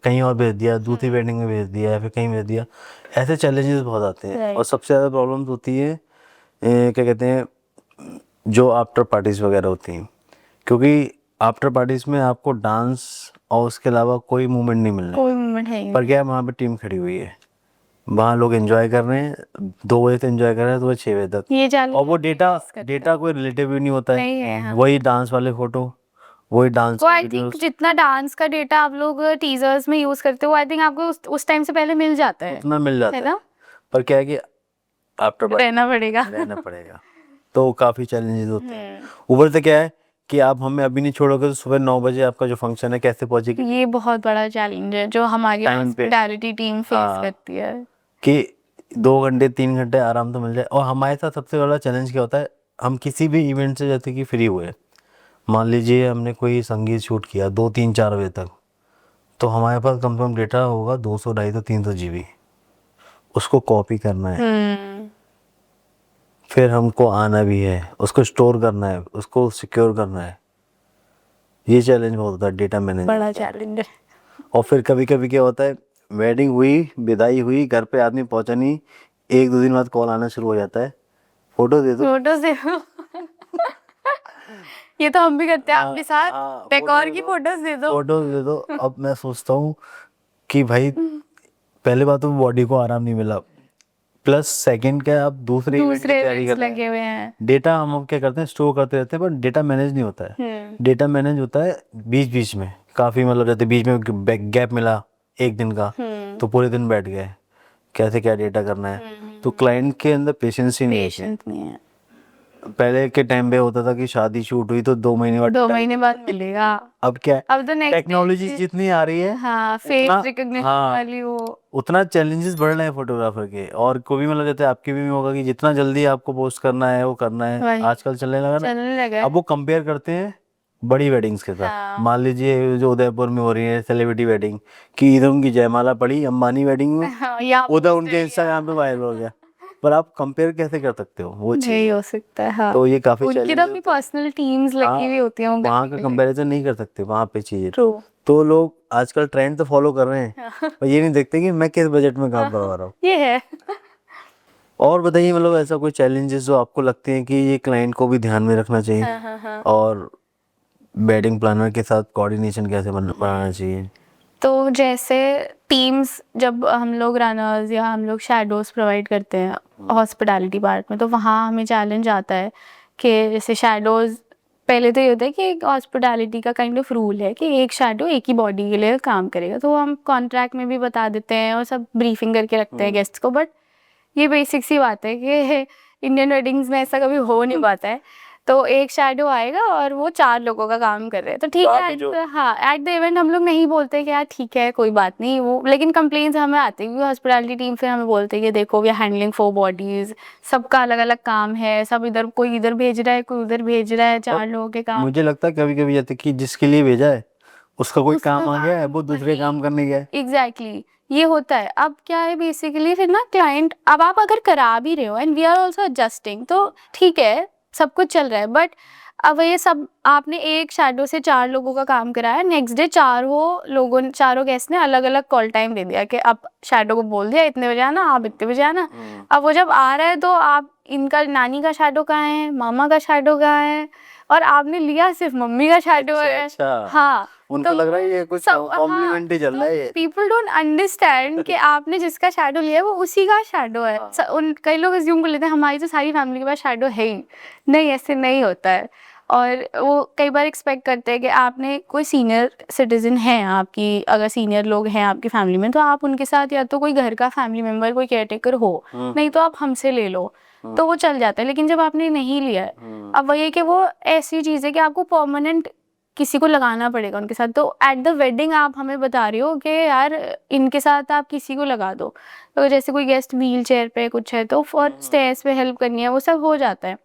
कहीं और भेज दिया, दूसरी वेडिंग में भेज दिया, या फिर कहीं भेज दिया। ऐसे चैलेंजेस बहुत आते हैं। और सबसे ज़्यादा प्रॉब्लम्स होती है क्या कहते हैं, जो आफ्टर पार्टीज वगैरह होती हैं, क्योंकि आफ्टर पार्टीज में आपको डांस और उसके अलावा कोई मूवमेंट नहीं मिलना है। कोई मोमेंट है ही पर क्या है, वहाँ पे टीम खड़ी हुई है, वहाँ लोग एंजॉय कर रहे हैं, 2 बजे से एंजॉय कर रहे हैं तो 6 बजे तक। ये जान और वो डेटा कोई रिलेटिव भी नहीं होता है, नहीं है, हाँ। वही डांस वाले फोटो, वही डांस वो आई थिंक जितना डांस का डेटा आप लोग टीजर्स में यूज करते हो, आई थिंक आपको उस टाइम से पहले मिल जाता है, उतना मिल जाता है है ना। पर क्या है कि आफ्टर रहना पड़ेगा। रहना पड़ेगा, तो काफ़ी चैलेंजेस होते हैं। ऊपर से क्या है कि आप हमें अभी नहीं छोड़ोगे तो सुबह 9 बजे आपका जो फंक्शन है कैसे पहुंचेगी, ये बहुत बड़ा चैलेंज है जो हमारी टाइम पे। हॉस्पिटैलिटी टीम फेस हाँ। करती है। कि 2 घंटे 3 घंटे आराम तो मिल जाए। और हमारे साथ सबसे बड़ा चैलेंज क्या होता है, हम किसी भी इवेंट से जैसे कि फ्री हुए, मान लीजिए हमने कोई संगीत शूट किया 2-3-4 बजे तक, तो हमारे पास कम से कम डेटा होगा 200 250 GB, उसको कॉपी करना है, फिर हमको आना भी है, उसको स्टोर करना है, उसको सिक्योर करना है। ये चैलेंज बहुत होता है डेटा मैनेजमेंट, बड़ा चैलेंज है। और फिर कभी कभी क्या होता है, वेडिंग हुई, विदाई हुई, घर पे आदमी पहुंचा नहीं, 1-2 दिन बाद कॉल आना शुरू हो जाता है, फोटो दे दो, फोटोज दे दो। ये तो हम भी करते हैं आपके साथ, डेकोर की फोटोज दे दो, फोटो दे दो। अब मैं सोचता हूँ कि भाई पहले बात तो बॉडी को आराम नहीं मिला, प्लस सेकंड क्या, आप दूसरे इवेंट की तैयारी कर रहे लगे हुए हैं। हैं। डेटा हम क्या करते हैं, स्टोर करते रहते हैं, पर डेटा मैनेज नहीं होता है। डेटा मैनेज होता है बीच बीच में, काफ़ी मतलब जैसे बीच में गैप मिला 1 दिन का, तो पूरे दिन बैठ गए कैसे क्या डेटा करना है, तो क्लाइंट के अंदर पेशेंस ही नहीं है। नहीं है। पहले के टाइम पे होता था कि शादी शूट हुई तो 2 महीने बाद 2 महीने बाद मिलेगा। अब क्या है, अब तो नेक्स्ट टेक्नोलॉजी जितनी आ रही है हाँ फेस उतना रिकग्निशन हाँ वाली वो उतना चैलेंजेस बढ़ रहे हैं फोटोग्राफर के। और को भी मतलब जैसे आपके भी होगा कि जितना जल्दी आपको पोस्ट करना है वो करना है, वही आजकल चलने लगा ना। चलने लगा अब है। वो कंपेयर करते हैं बड़ी वेडिंग्स के साथ। हाँ मान लीजिए जो उदयपुर में हो रही है सेलिब्रिटी वेडिंग, कि इधर उनकी जयमाला पड़ी अंबानी वेडिंग में, हाँ या उधर पोस्ट उनके इंस्टाग्राम पे वायरल हो गया। पर आप कंपेयर कैसे कर सकते हो वो चीज़? नहीं हो सकता है हाँ। तो ये काफी उनकी तो चैलेंज अपनी होता है। पर्सनल टीम्स लगी हाँ, हुई होती हैं उनका वहाँ का कंपैरिजन नहीं कर सकते वहाँ पे चीजें। ट्रू तो लोग आजकल ट्रेंड तो फॉलो कर रहे हैं, पर ये नहीं देखते कि मैं किस बजट में काम करवा रहा हूँ। ये है। और बताइए मतलब ऐसा कोई चैलेंजेस जो आपको लगते हैं कि ये क्लाइंट को भी ध्यान में रखना चाहिए, हाँ हाँ हाँ। और वेडिंग प्लानर के साथ कोऑर्डिनेशन कैसे बनाना चाहिए? तो जैसे टीम्स जब हम लोग रनर्स या हम लोग शैडोज प्रोवाइड करते हैं हॉस्पिटैलिटी पार्ट में, तो वहाँ हमें चैलेंज आता है कि जैसे शैडोज पहले तो ये होता है कि एक हॉस्पिटैलिटी का काइंड ऑफ रूल है कि एक शैडो एक ही बॉडी के लिए काम करेगा, तो हम कॉन्ट्रैक्ट में भी बता देते हैं और सब ब्रीफिंग करके रखते हैं गेस्ट्स को। बट ये बेसिक सी बात है कि इंडियन वेडिंग्स में ऐसा कभी हो नहीं पाता है। तो एक शैडो आएगा और वो 4 लोगों का काम कर रहे हैं, तो ठीक है हाँ एट द इवेंट हम लोग नहीं बोलते कि यार ठीक है कोई बात नहीं वो, लेकिन कंप्लेंट्स हमें आती है क्योंकि हॉस्पिटैलिटी टीम फिर हमें बोलते हैं कि देखो वी आर हैंडलिंग 4 बॉडीज, सबका अलग अलग काम है, सब इधर कोई इधर भेज रहा है कोई उधर भेज रहा है, 4 लोगों के काम। मुझे लगता है कभी कभी जैसे कि जिसके लिए भेजा है उसका कोई उसका काम आ गया है, वो दूसरे काम करने गया है। एग्जैक्टली ये होता है। अब क्या है बेसिकली फिर ना क्लाइंट, अब आप अगर करा भी रहे हो and we are also adjusting तो ठीक है सब कुछ चल रहा है, बट अब ये सब आपने एक शैडो से 4 लोगों का काम कराया, नेक्स्ट डे चारों गेस्ट ने अलग अलग कॉल टाइम दे दिया कि अब शैडो को बोल दिया इतने बजे आना, आप इतने बजे आना। अब वो जब आ रहा है तो आप इनका नानी का शैडो कहाँ है, मामा का शैडो कहाँ है, और आपने लिया सिर्फ मम्मी का शैडो है। अच्छा, हाँ उनको लग रहा है ये कुछ कॉम्प्लीमेंट ही चल रहा है ये। पीपल डोंट अंडरस्टैंड कि आपने जिसका शैडो लिया है वो उसी का शैडो है। उन कई लोग अज्यूम कर लेते हैं हमारी तो सारी फैमिली के पास शैडो है ही नहीं, ऐसे नहीं होता है। और वो कई बार एक्सपेक्ट करते हैं कि आपने कोई सीनियर सिटीजन है आपकी, अगर सीनियर लोग हैं आपकी फैमिली में तो आप उनके साथ या तो कोई घर का फैमिली मेम्बर कोई केयरटेकर हो, नहीं तो आप हमसे ले लो, तो वो चल जाता है। लेकिन जब आपने नहीं लिया है, अब वही है कि वो ऐसी चीज़ है कि आपको परमानेंट किसी को लगाना पड़ेगा उनके साथ। तो एट द वेडिंग आप हमें बता रही हो कि यार इनके साथ आप किसी को लगा दो, तो जैसे कोई गेस्ट व्हील चेयर पे कुछ है तो फॉर स्टेयर्स पे हेल्प करनी है वो सब हो जाता है।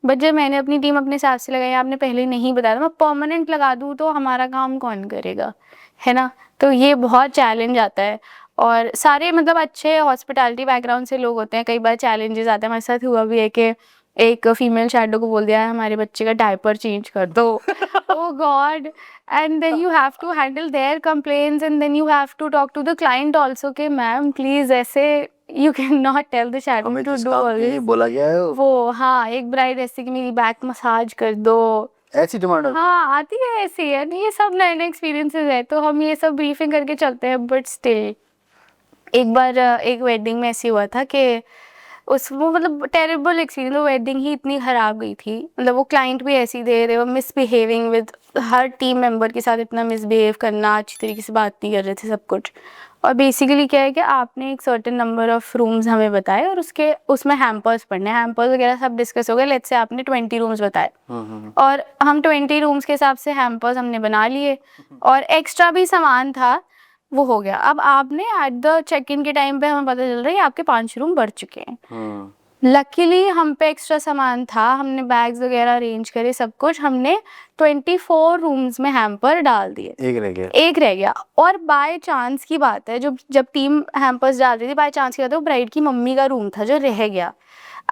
बट जब मैंने अपनी टीम अपने हिसाब से लगाई, आपने पहले नहीं बताया, मैं परमानेंट लगा दूँ तो हमारा काम कौन करेगा, है ना। तो ये बहुत चैलेंज आता है। और सारे मतलब अच्छे हॉस्पिटैलिटी बैकग्राउंड से लोग होते हैं, कई बार चैलेंजेस आते हैं। हमारे साथ हुआ भी है कि एक फीमेल शैडो को बोल दिया है हमारे बच्चे का डायपर चेंज कर दो। Oh God, and then you have to handle their complaints and then you have to talk to the client also कि मैम प्लीज ऐसे you can not tell the shadow हमें टू जिस do काम all के लिए this. बोला गया है वो हाँ एक ब्राइड ऐसे कि मेरी बैक मसाज कर दो, ऐसी डिमांड हाँ आती है ऐसी है। ये सब नए नए एक्सपीरियंसेस है तो हम ये सब ब्रीफिंग करके चलते हैं। बट स्टिल एक बार एक वेडिंग में ऐसी हुआ था कि वो मतलब टेरेबल एक्सपीरियंस, वो वेडिंग ही इतनी ख़राब गई थी। मतलब वो क्लाइंट भी ऐसी थे वो misbehaving with her team member के साथ, इतना मिसबिहेव करना, अच्छी तरीके से बात नहीं कर रहे थे सब कुछ। और बेसिकली क्या है कि आपने एक सर्टेन नंबर ऑफ रूम्स हमें बताए और उसमें हैम्पर्स पढ़ने, हैम्पर्स वगैरह सब डिस्कस हो गए। लेट्स से आपने 20 रूम्स बताए और हम 20 रूम्स के हिसाब से हैम्पर्स हमने बना लिए और एक्स्ट्रा भी सामान था वो हो गया। अब आपने एट द चेक इन के टाइम पे हमें पता चल रहा है कि आपके 5 रूम भर चुके हैं। लकीली हम पे एक्स्ट्रा सामान था, हमने बैग्स वगैरह अरेंज करे, सब कुछ हमने 24 रूम्स में हैम्पर डाल दिए, एक रह गया। और बाय चांस की बात है जब टीम हैम्पर्स डाल रही थी, बाय चांस की बात है वो ब्राइड की मम्मी का रूम था जो रह गया।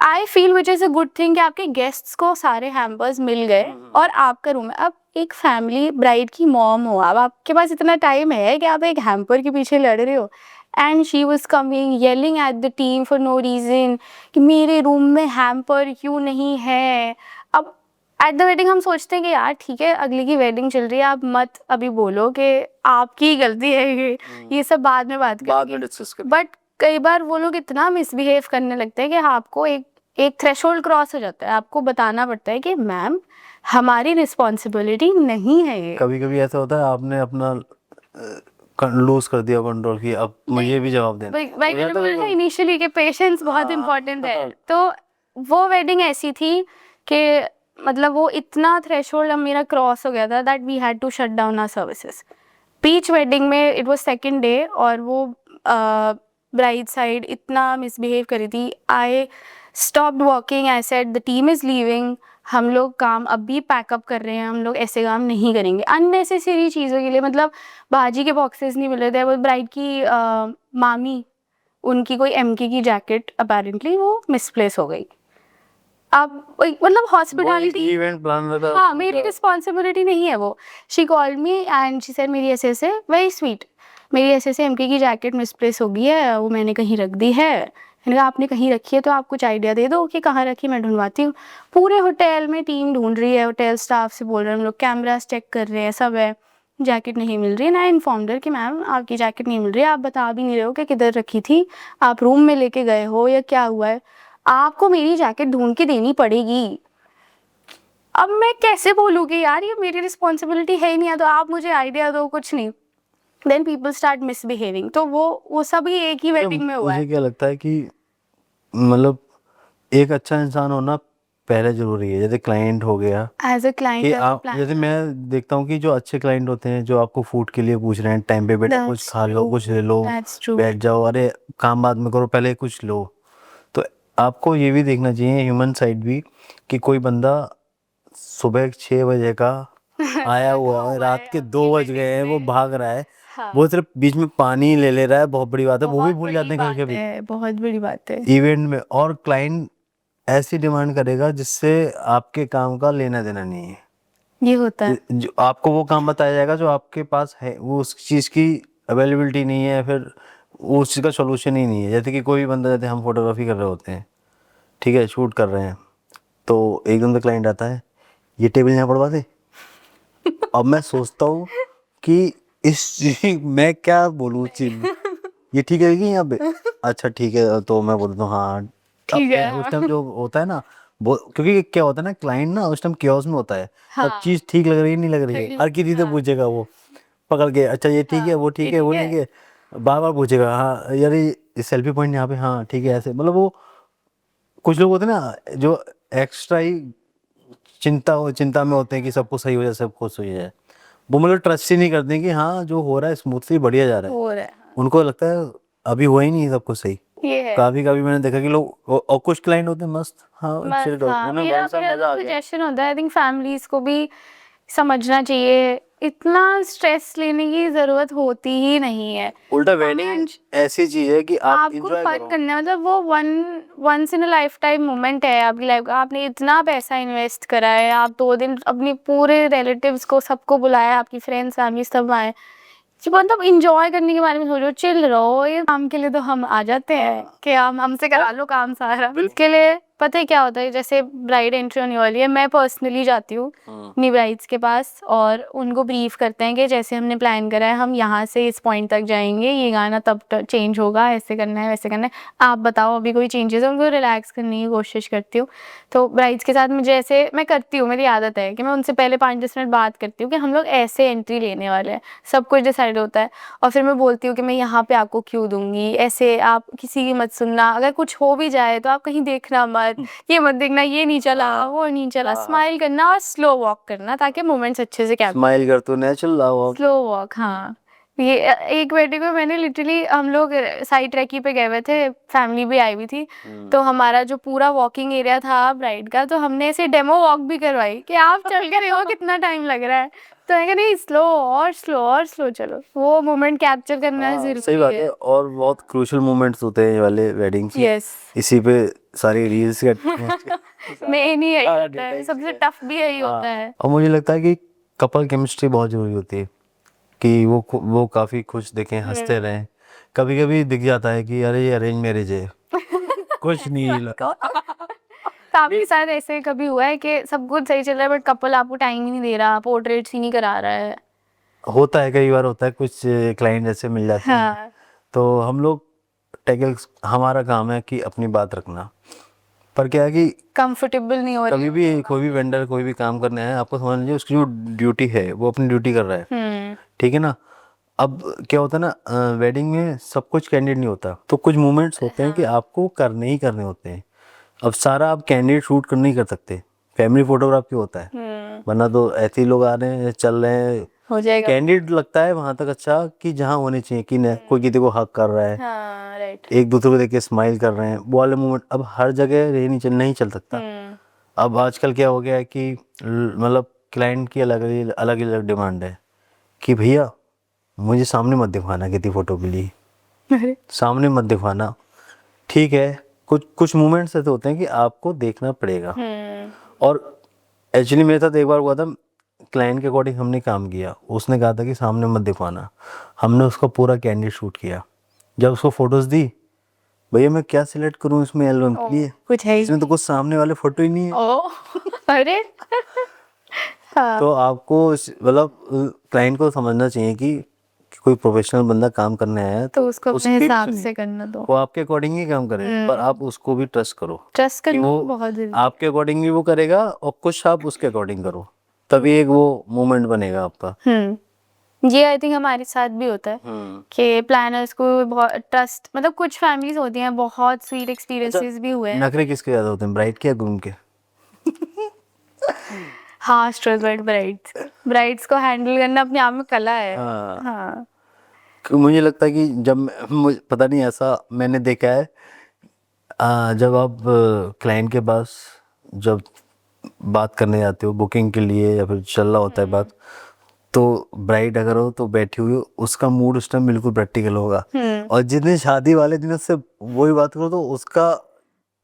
I feel which is a good thing कि आपके गेस्ट्स को सारे हैम्पर्स मिल गए और आपका रूम है। अब एक फैमिली ब्राइड की मॉम हो, अब आपके पास इतना टाइम है कि आप एक हैम्पर के पीछे लड़ रहे हो। And she was coming yelling at the team for no reason कि मेरे रूम में हैम्पर क्यों नहीं है। अब एट द वेडिंग हम सोचते हैं कि यार ठीक है अगली की वेडिंग चल रही है, आप मत अभी बोलो कि आपकी गलती है ये सब बाद में बात करेंगे। बट कई बार वो लोग इतना मिसबिहेव करने लगते हैं कि आपको एक थ्रेशोल्ड क्रॉस हो जाता है, आपको बताना पड़ता है कि मैम हमारी रिस्पॉन्सिबिलिटी नहीं है ये। कभी कभी ऐसा होता है आपने अपना लूज कर दिया कंट्रोल की, अब मुझे भी जवाब देना। भाई मैंने बोला था इनिशियली कि पेशेंस बहुत इंपॉर्टेंट है। तो वो वेडिंग ऐसी थी कि मतलब वो इतना थ्रेशोल्ड अब मेरा क्रॉस हो गया था that we had to shut down our services. Beach wedding में इट वाज सेकंड डे और वो ब्राइड साइड इतना मिसबिहेव करी थी। I stopped working, I said the team is leaving, हम लोग काम अभी पैकअप कर रहे हैं, हम लोग ऐसे काम नहीं करेंगे अननेसेसरी चीज़ों के लिए। मतलब भाजी के बॉक्सेस नहीं मिल रहे थे। वो ब्राइड की मामी, उनकी कोई एमके की जैकेट अपेरेंटली वो मिसप्लेस हो गई। अब मतलब हॉस्पिटैलिटी इवेंट प्लानर था। हाँ, मेरी रिस्पॉन्सिबिलिटी नहीं है वो। She called me and she said मेरी ऐसे ऐसे, वेरी स्वीट, मेरी ऐसे ऐसे एमके की जैकेट मिसप्लेस हो गई है, वो मैंने कहीं रख दी है। मैंने कहा आपने कहीं रखी है तो आप कुछ आइडिया दे दो कि कहाँ रखी, मैं ढूंढवाती हूँ। पूरे होटल में टीम ढूंढ रही है, होटल स्टाफ से बोल रहे हैं हम लोग, कैमरास चेक कर रहे हैं, सब है, जैकेट नहीं मिल रही है। ना इन्फॉर्म्ड हर कि मैम आपकी जैकेट नहीं मिल रही है, आप बता भी नहीं रहे हो कि किधर रखी थी, आप रूम में लेके गए हो या क्या हुआ है, आपको मेरी जैकेट ढूंढ के देनी पड़ेगी। अब मैं कैसे बोलूँगी यार, ये मेरी रिस्पॉन्सिबिलिटी है ही नहीं है, तो आप मुझे आइडिया दो, कुछ नहीं। Then people start misbehaving. तो वो सब ही एक ही वेडिंग में हुआ मुझे है। क्या लगता है कि मतलब एक अच्छा इंसान होना पहले जरूरी है। जैसे क्लाइंट हो गया एज अ कि क्लाइंट आप, जैसे मैं देखता हूँ कि जो अच्छे क्लाइंट होते हैं जो आपको फूड के लिए पूछ रहे हैं टाइम पे, बेटा कुछ खा लो, कुछ ले लो, दैट्स ट्रू। बैठ जाओ, अरे काम बाद में करो, पहले कुछ लो। तो आपको ये भी देखना चाहिए ह्यूमन साइड भी, कि कोई बंदा सुबह 6 बजे का आया हुआ है, रात के 2 बज गए हैं, वो भाग रहा है, हाँ, वो सिर्फ बीच में पानी ले ले रहा है, बहुत बड़ी बात है, वो भी बहुत भूल बड़ी जाते हैं बात कभी कभी है, बहुत बड़ी बात है। इवेंट में। और क्लाइंट ऐसी डिमांड करेगा जिससे आपके काम का लेना देना नहीं है। ये होता है। जो आपको वो काम बताया जाएगा जो आपके पास है, वो उस चीज़ की अवेलेबिलिटी नहीं है, फिर वो उस चीज़ का सोल्यूशन ही नहीं है। जैसे कि कोई भी बंदा, जैसे हम फोटोग्राफी कर रहे होते हैं, ठीक है, शूट कर रहे हैं, तो एकदम से क्लाइंट आता है, ये टेबल यहाँ पड़वा दे। अब मैं सोचता हूँ कि मैं क्या बोलूँ उस चीज़ में, ये ठीक है कि यहाँ पे, अच्छा ठीक है, तो मैं बोलता हूँ हाँ। ठीक है, उस टाइम जो होता है ना, वो क्योंकि क्या होता है ना, क्लाइंट ना उस टाइम क्योस में होता है, सब हाँ, चीज़ ठीक लग रही है नहीं लग रही है, हर किसी से पूछेगा वो, पकड़ के, अच्छा ये ठीक है, वो ठीक है, वो ठीक है, बार बार पूछेगा, हाँ यार ये सेल्फी पॉइंट यहाँ पे, हाँ ठीक है, ऐसे। मतलब वो कुछ लोग होते हैं ना जो एक्स्ट्रा ही चिंता में होते हैं कि सब कुछ सही हो जाए, सब कुछ सही हो जाए। वो मतलब ट्रस्ट ही नहीं करते कि हाँ जो हो रहा है स्मूथली बढ़िया जा रहा है। हो रहा है। उनको लगता है अभी हुआ ही नहीं सब कुछ सही। ये है। काफी कभी मैंने देखा कि लोग, और कुछ क्लाइंट होते हैं मस्त, हाँ चिल हाँ, उन्हें मेरा बहुत सा मजा आ गया। सजेशन होता है, आई थिंक फैमिलीज को भी समझना चाहिए, इतना स्ट्रेस लेने की जरूरत होती ही नहीं है। उल्टा वेडिंग ऐसी चीज है कि आप आपको इंजॉय फन करो। करना है, मतलब वो once in a life time moment है आपकी लाइफ का। आपने इतना पैसा इन्वेस्ट करा है, आप 2 दिन अपने पूरे रिलेटिव्स को सबको बुलाया, आपकी फ्रेंड्स फैमिली सब आए, कि मतलब इंजॉय करने के बारे में सोचो, चिल रहो। ये काम के लिए तो हम आ जाते हैं कि हम हमसे करा लो काम सारा। इसके लिए पता है क्या होता है, जैसे ब्राइड एंट्री होने वाली है, मैं पर्सनली जाती हूँ अपनी ब्राइड्स के पास और उनको ब्रीफ करते हैं कि जैसे हमने प्लान करा है, हम यहाँ से इस पॉइंट तक जाएंगे, ये गाना तब चेंज होगा, ऐसे करना है, वैसे करना है, आप बताओ अभी कोई चेंजेस है। उनको रिलैक्स करने की कोशिश करती हूँ। तो ब्राइड्स के साथ मुझे ऐसे मैं करती हूँ, मेरी आदत है कि मैं उनसे पहले 5-10 मिनट बात करती हूँ कि हम लोग ऐसे एंट्री लेने वाले हैं, सब कुछ डिसाइड होता है। और फिर मैं बोलती हूँ कि मैं यहाँ पे आपको क्यों दूंगी, ऐसे आप किसी की मत सुनना, अगर कुछ हो भी जाए तो आप कहीं देखना मत, ये मत देखना, ये नहीं चला, वो नहीं चला, स्माइल करना और स्लो वॉक करना ताकि मोमेंट्स अच्छे से कैप्चर। स्माइल कर तो नेचुरल वॉक। स्लो वॉक, हाँ। ये एक बेटे को मैंने लिटरली, हम लोग साइड ट्रैकी पे गए हुए थे, फैमिली भी आई हुई थी, तो हमारा जो पूरा वॉकिंग एरिया था ब्राइड का, तो हमने ऐसे डेमो वॉक भी करवाई कि आप चल के देखो कितना टाइम लग रहा है। तो मैं कहा नहीं, स्लो और स्लो और स्लो चलो, वो मोमेंट कैप्चर करना सही जरूरी बात है। है। और बहुत क्रूशियल मोमेंट्स होते हैं ये वाले वेडिंग की। यस, इसी पे सारी रील्स का मेन ही यही होता है, सबसे टफ भी यही होता है। और मुझे लगता है कि कपल केमिस्ट्री बहुत जरूरी होती है, कि वो काफी खुश दिखें, हंसते रहें। कभी कभी दिख जाता है कि अरे ये अरेंज मैरिज है, कुछ नहीं तो आपके साथ ऐसे कभी हुआ है कि सब कुछ सही चल रहा है बट कपल आपको टाइम ही नहीं दे रहा, पोर्ट्रेट्स ही नहीं करा रहा है? होता है, कई बार होता है, कुछ क्लाइंट ऐसे मिल जाते हैं। हाँ, तो हम लोग टैकल, हमारा काम है कि अपनी बात रखना। पर क्या है कि कंफर्टेबल नहीं हो रही। कभी भी कोई भी वेंडर कोई भी काम करने आए, आपको समझ लीजिए उसकी जो ड्यूटी है वो अपनी ड्यूटी कर रहा है, ठीक है ना। अब क्या होता है ना, वेडिंग में सब कुछ कैंडिड नहीं होता, तो कुछ मोमेंट्स होते हैं कि आपको करने ही करने होते हैं। अब सारा आप कैंडिड शूट कर नहीं कर सकते, फैमिली फोटोग्राफी होता है, वरना तो ऐसे ही लोग आ रहे हैं चल रहे हैं, हो जाएगा। कैंडिड लगता है वहां तक अच्छा कि जहाँ होने चाहिए कि न कोई किसी को हक कर रहा है, हाँ राइट। एक दूसरे को देख के स्माइल कर रहे हैं, वो वाले मोमेंट अब हर जगह ये नहीं चल सकता। अब आजकल क्या हो गया है कि मतलब क्लाइंट की अलग अलग डिमांड है कि भैया मुझे सामने मत दिखवाना किसी फोटो के लिए, अरे सामने मत दिखवाना, ठीक है। कुछ कुछ मोमेंट्स ऐसे होते हैं कि आपको देखना पड़ेगा। और एक्चुअली मेरे साथ एक बार हुआ था, क्लाइंट के अकॉर्डिंग हमने काम किया, उसने कहा था कि सामने मत दिखवाना, हमने उसका पूरा कैंडिड शूट किया। जब उसको फोटोज दी, भैया मैं क्या सिलेक्ट करूं इसमें एल्बम के लिए, कुछ है ही इसमें तो कुछ सामने वाले फोटो ही नहीं है। ओ अरे हाँ तो आपको मतलब क्लाइंट को समझना चाहिए कि कोई प्रोफेशनल बंदा काम करने आया है तो उसको अपने उसकी भी हिसाब सुनिए। से करना दो। वो आपके अकॉर्डिंग ही काम करे, पर आप उसको भी ट्रस्ट करो ट्रस्ट कि करना वो बहुत जरूरी। आपके अकॉर्डिंग भी वो करेगा और कुछ आप उसके अकॉर्डिंग करो, तभी एक वो मोमेंट बनेगा आपका। ये आई थिंक हमारे साथ भी होता है कि प्लानर्स को बहुत ट्रस्ट, मतलब कुछ फैमिलीज होती हैं बहुत स्वीट एक्सपीरियंसेस भी हुए हैं। नखरे किसके ज्यादा होते हैं, ब्राइड के या ग्रूम के? हाँ स्ट्रेस ब्राइड्स को हैंडल करना अपने आप में कला है। हाँ। हाँ मुझे लगता है कि जब मुझे पता नहीं, ऐसा मैंने देखा है, जब आप क्लाइंट के पास जब बात करने जाते हो बुकिंग के लिए या फिर चल रहा होता है बात, तो ब्राइड अगर हो तो बैठी हुई हो, उसका मूड उस टाइम बिल्कुल प्रैक्टिकल होगा। और जिस दिन शादी वाले दिन उससे वही बात करो तो उसका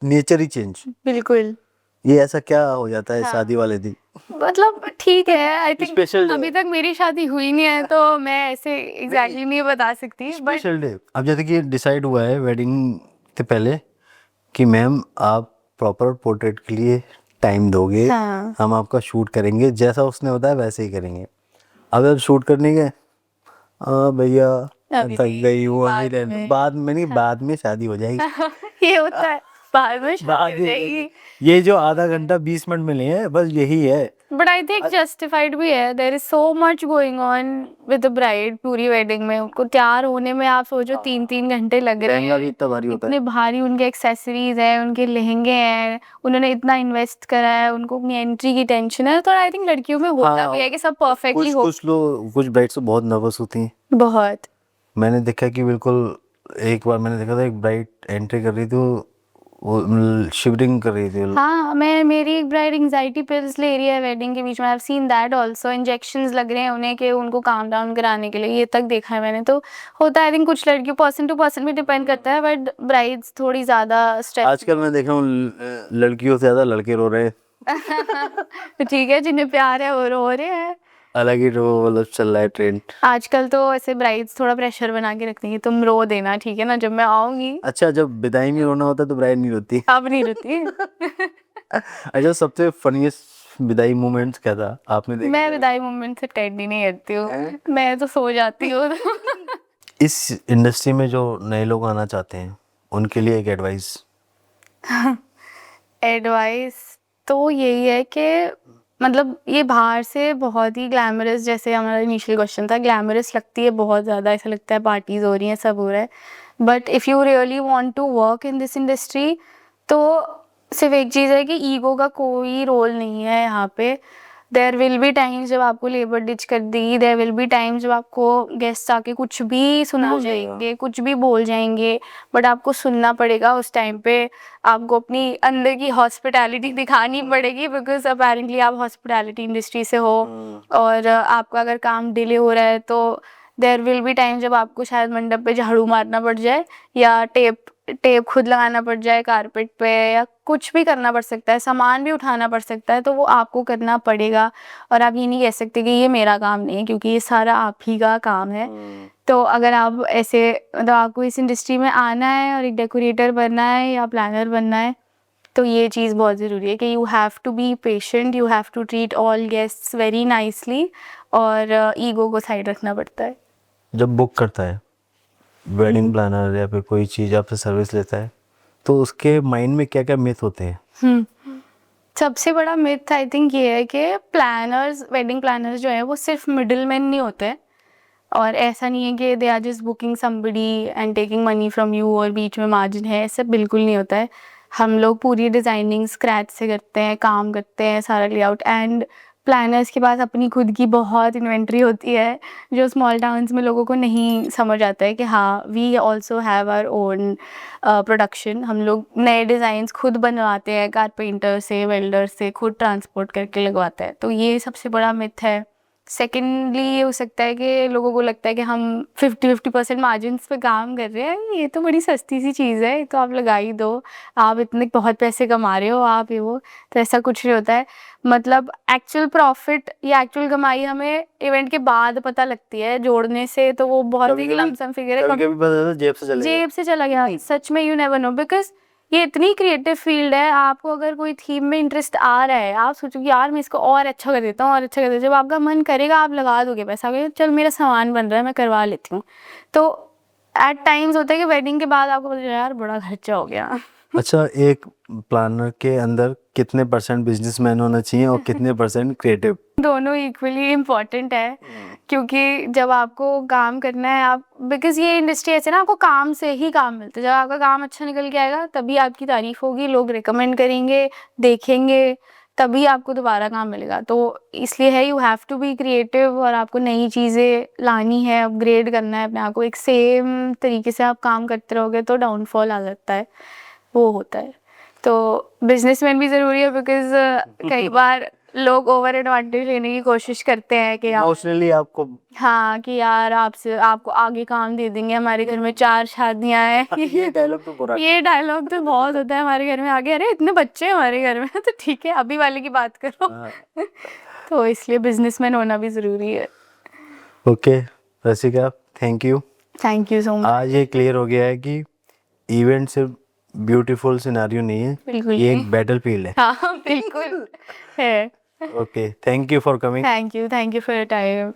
नेचर ही चेंज। बिल्कुल। ये ऐसा क्या हो जाता है शादी वाले दिन? मतलब ठीक है, आई थिंक स्पेशल अभी तक मेरी शादी हुई नहीं है तो मैं ऐसे एग्जैक्टली नहीं बता सकती, बट स्पेशल डे। अब जैसे कि डिसाइड हुआ है वेडिंग से पहले कि मैम आप प्रॉपर पोर्ट्रेट के लिए टाइम दोगे, हाँ हम आपका शूट करेंगे, जैसा उसने बताया वैसे ही करेंगे। अब जब शूट करने गए, हाँ भैया अभी थक नहीं, गई हूँ, अभी बाद में। बाद में नहीं, बाद में शादी हो जाएगी। ये होता है बाद में बाद शादी हो जाएगी। ये जो आधा घंटा 20 मिनट मिले हैं बस यही है। बट आई थिंक जस्टिफाइड भी है, there is so much going on with the bride. पूरी वेडिंग में उनको तैयार होने में आप सोचो 3-3 घंटे लग रहे लहंगा भी हैं, इतना भारी होता है। इतने भारी उनके एक्सेसरीज है, उनके लहंगे हैं, उन्होंने इतना इन्वेस्ट करा है, उनको अपनी एंट्री की टेंशन है। तो आई थिंक लड़कियों में होता हाँ, भी है कि सब परफेक्टली हो। कुछ लोग कुछ ब्राइड्स तो बहुत नर्वस होती हैं। बहुत। मैंने देखा कि बिल्कुल, एक बार मैंने देखा था एक ब्राइड एंट्री कर रही थी, वो शिवरिंग कर रही थी। हाँ मेरी एक ब्राइड एंजाइटी पिल्स ले रही है वेडिंग के बीच में, I have seen that also. Injections लग रहे हैं उन्हें कि उनको काम डाउन कराने के लिए, ये तक देखा है मैंने। तो होता है आई थिंक कुछ लड़कियों पर्सन टू पर्सन भी डिपेंड करता है, बट ब्राइड्स थोड़ी ज्यादा स्ट्रेस। आजकल मैं देख रहा हूँ लड़कियों से ज्यादा लड़के रो रहे हैं। तो ठीक है, जिन्हें प्यार है वो रो रहे हैं। अलग ही मतलब चल रहा है ट्रेंड। आजकल तो ऐसे ब्राइड्स थोड़ा प्रेशर बना के रखती हैं, तुम रो देना ठीक है ना जब मैं आऊंगी। अच्छा, जब विदाई में रोना होता है तो ब्राइड नहीं रोती? अब नहीं रोती। अच्छा, सबसे फनीएस्ट विदाई मोमेंट्स क्या था आपने देखा? मैं विदाई मोमेंट से टेंड ही नहीं करती हूँ, मैं तो सो जाती हूँ। इस इंडस्ट्री में जो नए लोग आना चाहते हैं उनके लिए एक एडवाइस। एडवाइस तो यही है कि मतलब ये बाहर से बहुत ही ग्लैमरस, जैसे हमारा इनिशियल क्वेश्चन था, ग्लैमरस लगती है बहुत ज़्यादा, ऐसा लगता है पार्टीज हो रही हैं, सब हो रहा है। But if you really want to work in this industry तो सिर्फ एक चीज़ है कि ईगो का कोई रोल नहीं है यहाँ पे। देयर विल बी टाइम्स जब आपको लेबर डिच कर देगी, देयर विल बी टाइम्स जब आपको गेस्ट आके कुछ भी सुना जाएंगे, कुछ भी बोल जाएंगे, बट आपको सुनना पड़ेगा। उस टाइम पे आपको अपनी अंदर की हॉस्पिटैलिटी दिखानी पड़ेगी, बिकॉज अपेरेंटली आप हॉस्पिटैलिटी इंडस्ट्री से हो। और आपका अगर काम डिले हो रहा है तो देयर विल बी टाइम जब आपको शायद मंडप पे झाड़ू मारना पड़ जाए, या टेप खुद लगाना पड़ जाए कारपेट पे, या कुछ भी करना पड़ सकता है, सामान भी उठाना पड़ सकता है, तो वो आपको करना पड़ेगा। और आप ये नहीं कह सकते कि ये मेरा काम नहीं है, क्योंकि ये सारा आप ही का काम है। तो अगर आप ऐसे मतलब आपको इस इंडस्ट्री में आना है और एक डेकोरेटर बनना है या प्लानर बनना है, तो ये चीज़ बहुत ज़रूरी है कि you have to be patient, you have to treat all guests very nicely, और ईगो को साइड रखना पड़ता है। जब बुक करता है वेडिंग प्लानर या फिर कोई चीज़ आपसे सर्विस लेता है, तो उसके माइंड में क्या क्या मिथ होते हैं? सबसे बड़ा मिथ आई थिंक ये है कि प्लानर्स, वेडिंग प्लानर्स जो है वो सिर्फ मिडिल मैन नहीं होते, और ऐसा नहीं है कि they are just booking somebody and taking money from you और बीच में मार्जिन है, ऐसा बिल्कुल नहीं होता है। हम लोग पूरी डिज़ाइनिंग स्क्रैच से करते हैं, काम करते हैं, सारा लेआउट। एंड प्लानर्स के पास अपनी खुद की बहुत इन्वेंट्री होती है, जो स्मॉल टाउन्स में लोगों को नहीं समझ आता है कि हाँ, we also have our own production. हम लोग नए डिज़ाइंस खुद बनवाते हैं, कारपेंटर से, वेल्डर से, खुद ट्रांसपोर्ट करके लगवाते हैं। तो ये सबसे बड़ा मिथ है। सेकेंडली ये हो सकता है कि लोगों को लगता है कि हम 50% मार्जिन्स पे काम कर रहे हैं, ये तो बड़ी सस्ती सी चीज़ है, ये तो आप लगा ही दो, आप इतने बहुत पैसे कमा रहे हो, आप ये वो। तो ऐसा कुछ नहीं होता है। मतलब एक्चुअल प्रॉफिट या एक्चुअल कमाई हमें इवेंट के बाद पता लगती है जोड़ने से, तो वो बहुत ही लमसम फिगर है। कभी कभी पता चलता है जेब से चले गए। जेब से चला गया, सच में, यू नेवर नो, बिकॉज ये इतनी क्रिएटिव फील्ड है। आपको अगर कोई थीम में इंटरेस्ट आ रहा है, आप सोचोगे यार मैं इसको और अच्छा कर देता हूँ, और अच्छा कर देता हूँ, जब आपका मन करेगा आप लगा दोगे पैसा, चल मेरा सामान बन रहा है, मैं करवा लेती हूँ। तो एट टाइम्स होता है कि वेडिंग के बाद आपको पता चला यार बड़ा खर्चा हो गया। अच्छा, एक प्लानर के अंदर कितने % बिजनेसमैन होना चाहिए और कितने % क्रिएटिव? दोनों इक्वली इम्पॉर्टेंट है, क्योंकि जब आपको काम करना है, आप, बिकॉज ये इंडस्ट्री ऐसे ना, आपको काम से ही काम मिलता है। जब आपका काम अच्छा निकल के आएगा तभी आपकी तारीफ होगी, लोग रिकमेंड करेंगे, देखेंगे, तभी आपको दोबारा काम मिलेगा। तो इसलिए है, you have to be creative, और आपको नई चीज़ें लानी है, अपग्रेड करना है अपने आप को। एक सेम तरीके से आप काम करते रहोगे तो डाउनफॉल आ सकता है, वो होता है। तो बिजनेसमैन भी ज़रूरी है, बिकॉज कई बार लोग ओवर एडवांटेज लेने की कोशिश करते हैं कि आप, इमोशनली आपको हाँ, कि यार आपसे, आपको आगे काम दे देंगे, हमारे घर में 4 शादियां हैं। ये डायलॉग तो बुरा ये डायलॉग तो बहुत होता है हमारे घर में आगे, अरे इतने बच्चे हैं हमारे घर में। तो ठीक है, अभी वाले की बात करो। तो इसलिए बिजनेसमैन होना भी ज़रूरी है। Okay Rasika, thank you. Thank you so much. आज ये क्लियर हो गया है कि इवेंट सिर्फ ब्यूटीफुल सिनेरियो नहीं है, बिल्कुल ये नहीं। एक बैटलफील्ड है। हाँ बिल्कुल है। Okay, thank you for coming. Thank you for your time.